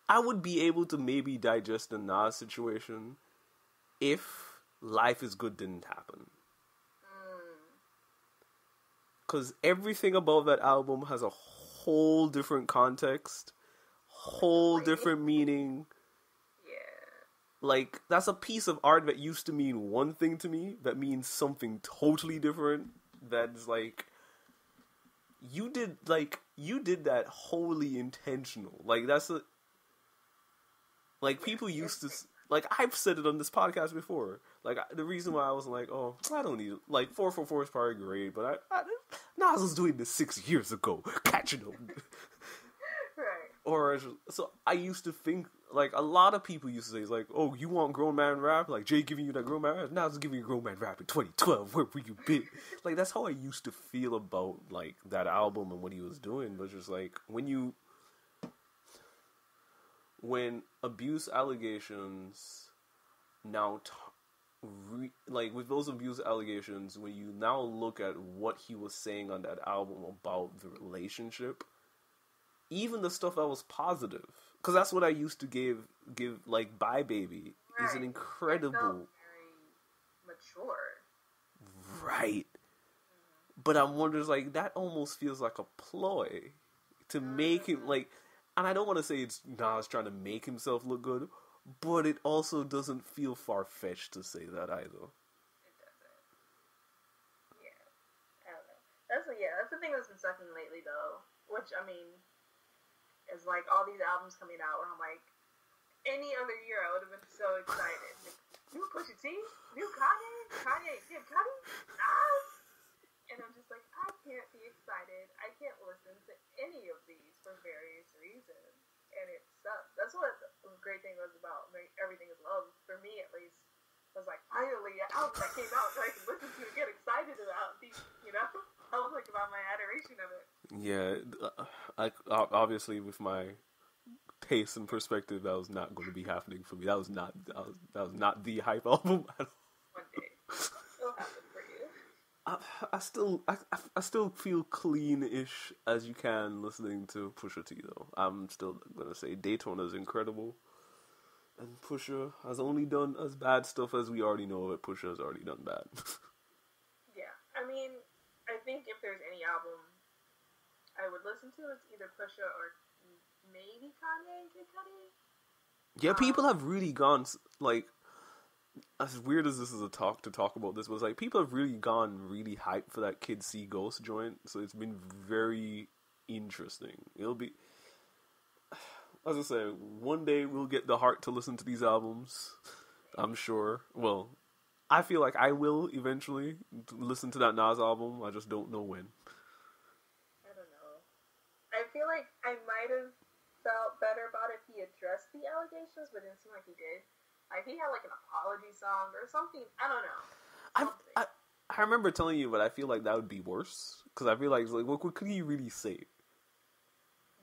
I would be able to maybe digest the Nas situation if Life is Good didn't happen. Because everything about that album has a whole different context, whole different meaning. Like, that's a piece of art that used to mean one thing to me that means something totally different. That's like, you did that wholly intentional. Like, that's a, like, people used to, like, I've said it on this podcast before. Like, the reason why I was like, oh, I don't need it. Like, 444 is probably great, but Nas was doing this 6 years ago, catching up. Right. Or, so I used to think, like, a lot of people used to say, it's like, oh, you want grown man rap? Like, Jay giving you that grown man rap? Nas is giving you grown man rap in 2012. Where were you been? Like, that's how I used to feel about, like, that album and what he was doing. But just, like, when abuse allegations now, like, with those abuse allegations, when you now look at what he was saying on that album about the relationship, even the stuff that was positive, because that's what I used to give like, Bye Baby is an incredible, very mature, right? But I'm wondering, like, that almost feels like a ploy to make him, like, and I don't want to say it's Nas trying to make himself look good, but it also doesn't feel far-fetched to say that either. It doesn't. Yeah. I don't know. That's the thing that's been sucking lately, though. Which, I mean, is like all these albums coming out where I'm like, any other year I would have been so excited. Like, new Pusha T? New Kanye? Kid Cudi? Nas? And I'm just like, I can't be excited. I can't listen to any of these for various reasons. And it sucks. That's what the great thing was about Everything Is Love, for me at least, was like, finally, an album that came out that I can listen to and get excited about, you know? I was like, about my adoration of it. Yeah, obviously with my taste and perspective, that was not going to be happening for me. That was not the hype album at all. One day. It'll happen for you. I still feel clean-ish as you can listening to Pusha T, though. I'm still gonna say Daytona is incredible. And Pusha has only done as bad stuff as we already know that Pusha has already done bad. Yeah, I mean, I think if there's any album I would listen to, it's either Pusha or maybe Kanye and Kid Cudi. Yeah, people have really gone, like, as weird as this is to talk about this, was like, people have really gone really hyped for that Kid See Ghost joint, so it's been very interesting. It'll be, as I say, one day we'll get the heart to listen to these albums, I'm sure. Well, I feel like I will eventually listen to that Nas album, I just don't know when. I don't know. I feel like I might have felt better about if he addressed the allegations, but it didn't seem like he did. Like, he had, like, an apology song or something. I don't know. I remember telling you, but I feel like that would be worse. Because I feel like, what could he really say?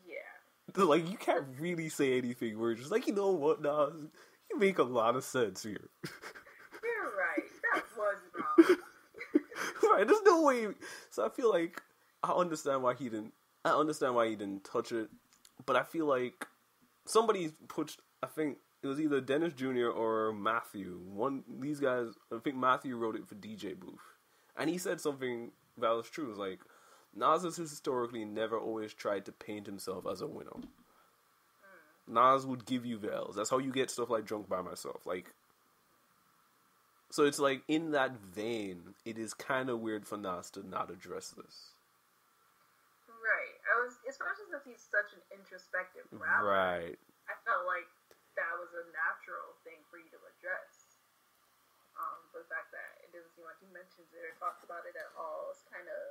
Yeah. Like, you can't really say anything where you're just like, you know what, Nas? You make a lot of sense here. You're right. That was wrong. Right, there's no way. So I feel like, I understand why he didn't touch it. But I feel like somebody pushed, I think it was either Dennis Jr. or Matthew. These guys, I think Matthew wrote it for DJ Booth. And he said something that was true. It was like, Nas has historically never always tried to paint himself as a winner. Nas would give you the L's. That's how you get stuff like Drunk by Myself. Like, so it's like, in that vein, it is kind of weird for Nas to not address this. Right. Especially since he's such an introspective rapper. Right. I felt like that was a natural thing for you to address. But the fact that it doesn't seem like he mentions it or talks about it at all is kind of,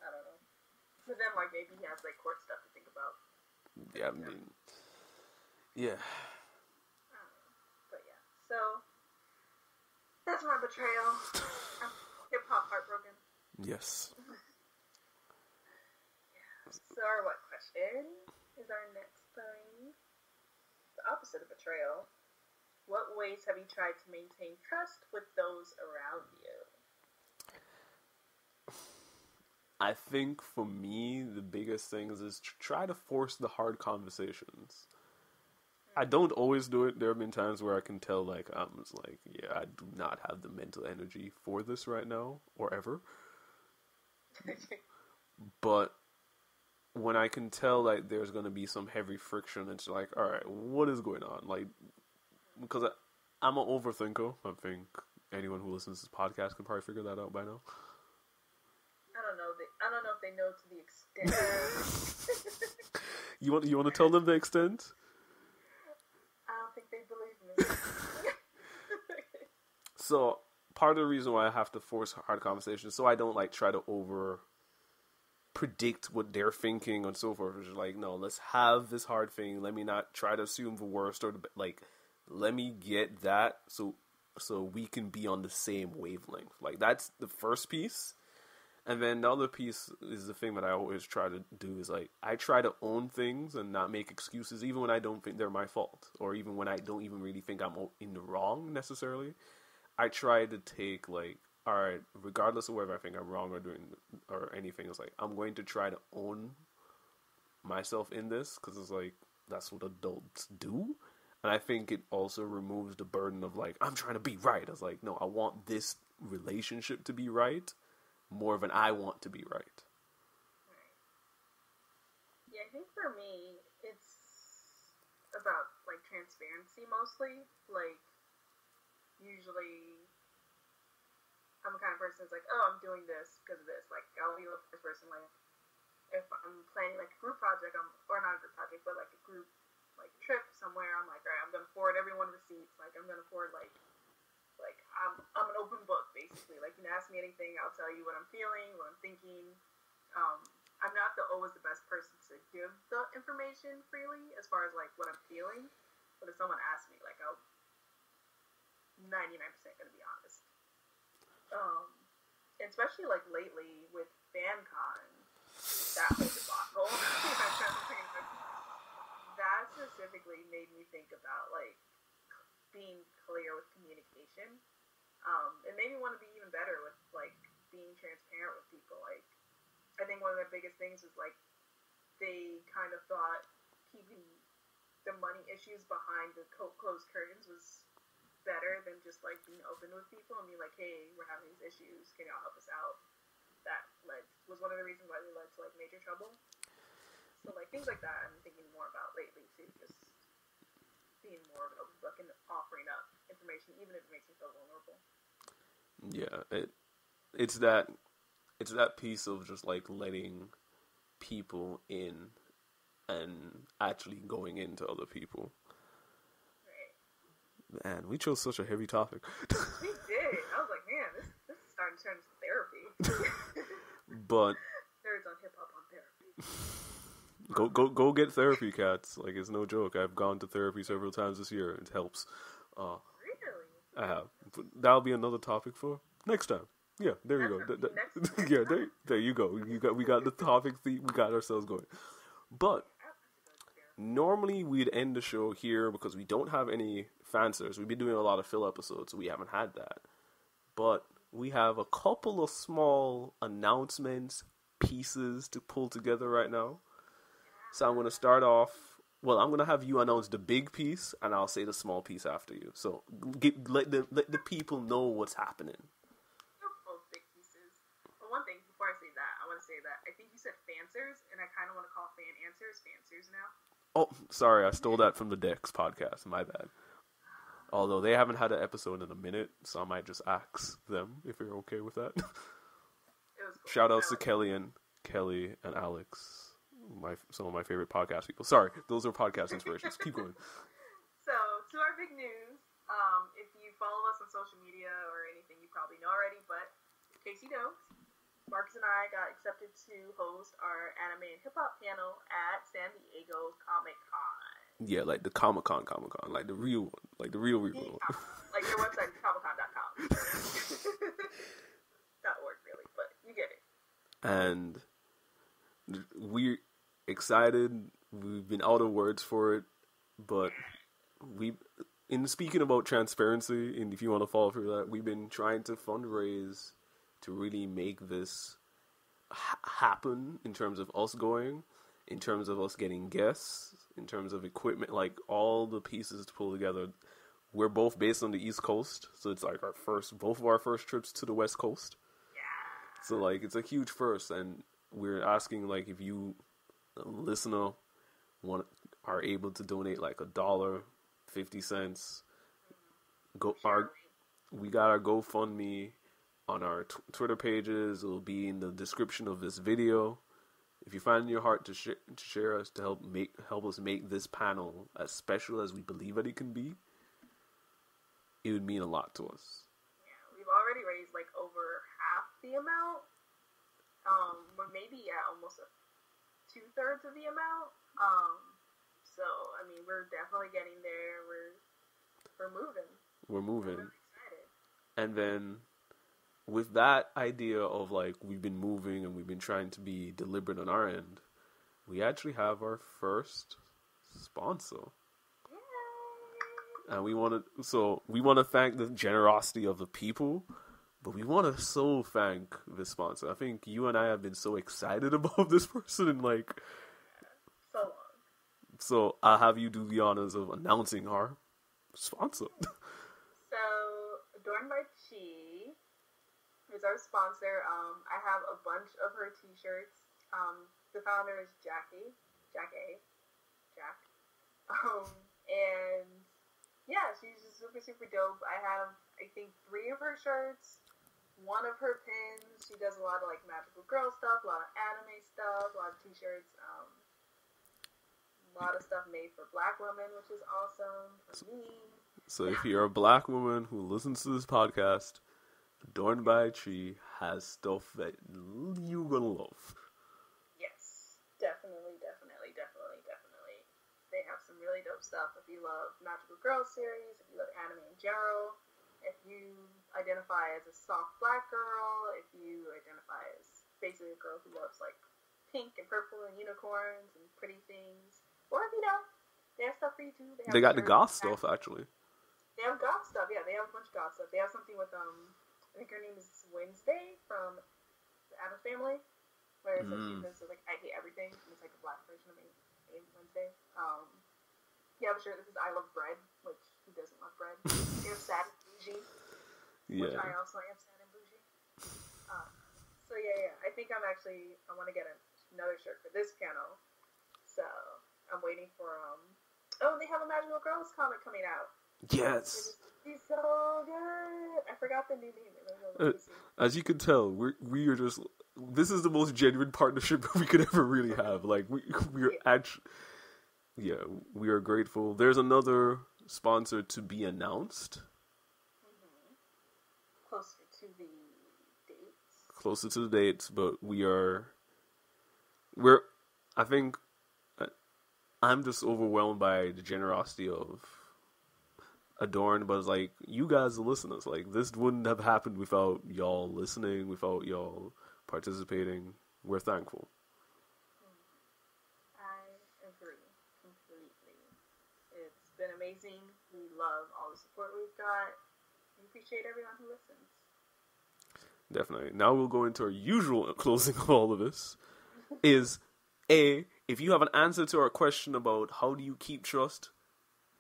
I don't know. But then, like, maybe he has, like, court stuff to think about. Yeah, I mean, yeah. But yeah, so that's my betrayal. I'm hip-hop heartbroken. Yes. So our what question is our next thing? The opposite of betrayal. What ways have you tried to maintain trust with those around you? I think for me, the biggest thing is try to force the hard conversations. I don't always do it. There have been times where I can tell, like, I'm just like, yeah, I do not have the mental energy for this right now, or ever. But when I can tell, like, there's going to be some heavy friction, it's like, alright, what is going on? Like, because I'm an overthinker. I think anyone who listens to this podcast can probably figure that out by now. I don't know if they know to the extent. You want to tell them the extent? I don't think they believe me. So, part of the reason why I have to force hard conversations, so I don't, like, try to predict what they're thinking and so forth. It's just like, no, let's have this hard thing. Let me not try to assume the worst or let me get that so we can be on the same wavelength. Like, that's the first piece. And then the other piece is the thing that I always try to do is, like, I try to own things and not make excuses even when I don't think they're my fault, or even when I don't even really think I'm in the wrong necessarily. I try to take, like, alright, regardless of whether I think I'm wrong or anything, it's like, I'm going to try to own myself in this, because it's like, that's what adults do. And I think it also removes the burden of, like, I'm trying to be right. I was like, no, I want this relationship to be right more than I want to be right. Right. Yeah, I think for me, it's about, like, transparency mostly. Like, usually I'm the kind of person that's like, oh, I'm doing this because of this. Like, I'll be the first person, like, if I'm planning, like, a group project, or not a group project, but, like, a group, like, trip somewhere, I'm like, all right, I'm going to forward everyone receipts. Like, I'm going to forward, like, I'm an open book, basically. Like, you can ask me anything, I'll tell you what I'm feeling, what I'm thinking. I'm not always the best person to give the information freely, as far as, like, what I'm feeling. But if someone asks me, like, I'll 99% going to be honest. Especially, like, lately with FanCon, that whole debacle, that specifically made me think about, like, being clear with communication. It made me want to be even better with, like, being transparent with people. Like, I think one of the biggest things was, like, they kind of thought keeping the money issues behind the closed curtains was better than just like being open with people and being like, hey, we're having these issues, can y'all help us out? That was one of the reasons why they led to like major trouble. So like things like that I'm thinking more about lately too, just being more of an open book and offering up information even if it makes me feel vulnerable. Yeah, it's that piece of just like letting people in and actually going into other people. Man, we chose such a heavy topic. We did. I was like, man, this is starting to turn into therapy. But nerds on hip hop on therapy. go get therapy, cats. Like, it's no joke. I've gone to therapy several times this year. It helps. Really? I have. But that'll be another topic for next time. Yeah, there you go. Yeah, there you go. We got the topic. We got ourselves going. But normally we'd end the show here because we don't have any fansers. We've been doing a lot of fill episodes, so we haven't had that. But we have a couple of small announcements, pieces to pull together right now. So I'm going to start off. Well, I'm going to have you announce the big piece, and I'll say the small piece after you. So let the people know what's happening. Both big pieces. But one thing, before I say that, I want to say that I think you said fansers, and I kind of want to call fan answers fansers now. Oh, sorry, I stole that from the Dex podcast. My bad. Although they haven't had an episode in a minute, so I might just ask them if you're okay with that. It was cool. Shout outs to Kelly and Alex, some of my favorite podcast people. Sorry, those are podcast inspirations. Keep going. So, to our big news, if you follow us on social media or anything, you probably know already, but in case you don't, Marcus and I got accepted to host our anime and hip-hop panel at San Diego Comic-Con. Yeah, like the Comic-Con, like the real one, like the real one. Like their website is comiccon.com. .org really, but you get it. And we're excited. We've been out of words for it, but in speaking about transparency, and if you want to follow through that, we've been trying to fundraise to really make this happen in terms of us going, in terms of us getting guests, in terms of equipment, like all the pieces to pull together. We're both based on the East Coast, so it's like both of our first trips to the West Coast. Yeah. So like it's a huge first, and we're asking like if you, a listener, are able to donate like $1.50. We got our GoFundMe on our Twitter pages. It'll be in the description of this video. If you find in your heart to share us to help us make this panel as special as we believe that it can be, it would mean a lot to us. Yeah, we've already raised like over half the amount. We're maybe at almost 2/3 of the amount. So I mean, we're definitely getting there. We're moving. We're moving. We're really excited. And then, with that idea of like we've been moving and we've been trying to be deliberate on our end, we actually have our first sponsor. Yay! And we want to thank the generosity of the people, but we want to so thank the sponsor. I think you and I have been so excited about this person and like so long. So I'll have you do the honors of announcing our sponsor. So Adorned by Chi is our sponsor. I have a bunch of her t-shirts. The founder is Jack. And yeah, she's just super, super dope. I have, I think, 3 of her shirts, 1 of her pins. She does a lot of like magical girl stuff, a lot of anime stuff, a lot of t-shirts, a lot of stuff made for Black women, which is awesome for me. So if you're a Black woman who listens to this podcast, Adorned by Chi has stuff that you're gonna love. Yes, definitely. They have some really dope stuff. If you love Magical Girl series, if you love anime in general, if you identify as a soft Black girl, if you identify as basically a girl who loves like pink and purple and unicorns and pretty things, or if you know, they have stuff for you too. They got the goth stuff actually. They have goth stuff, yeah. They have a bunch of goth stuff. They have something with I think her name is Wednesday from the Addams Family, where she's like I hate everything. And it's like a Black version of me, Wednesday. You have a shirt that says "I love bread," which who doesn't love bread? You have sad and bougie, which I also am sad and bougie. So yeah. I think I want to get another shirt for this panel. So I'm waiting for Oh, and they have a Magical Girls comic coming out. Yes. It's so good. I forgot the new name. As you can tell, we are just. This is the most genuine partnership we could ever really have. Like we are actually. Yeah, we are grateful. There's another sponsor to be announced. Closer to the dates. Closer to the dates, but we're. I think. I'm just overwhelmed by the generosity of Adorn, but it's like, you guys are listeners. Like, this wouldn't have happened without y'all listening, without y'all participating. We're thankful. I agree completely. It's been amazing. We love all the support we've got. We appreciate everyone who listens. Definitely. Now we'll go into our usual closing of all of this. Is if you have an answer to our question about how do you keep trust,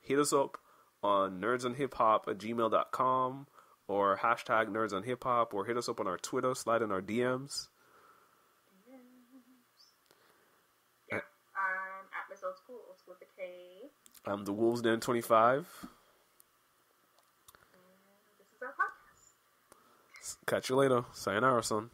hit us up on nerdsonhiphop@gmail.com or hashtag nerdsonhiphop, or hit us up on our Twitter, slide in our DMs. Yeah. I'm at Miss Old School with a K. I'm the Wolves Den 25. And this is our podcast. Catch you later. Sayonara, son.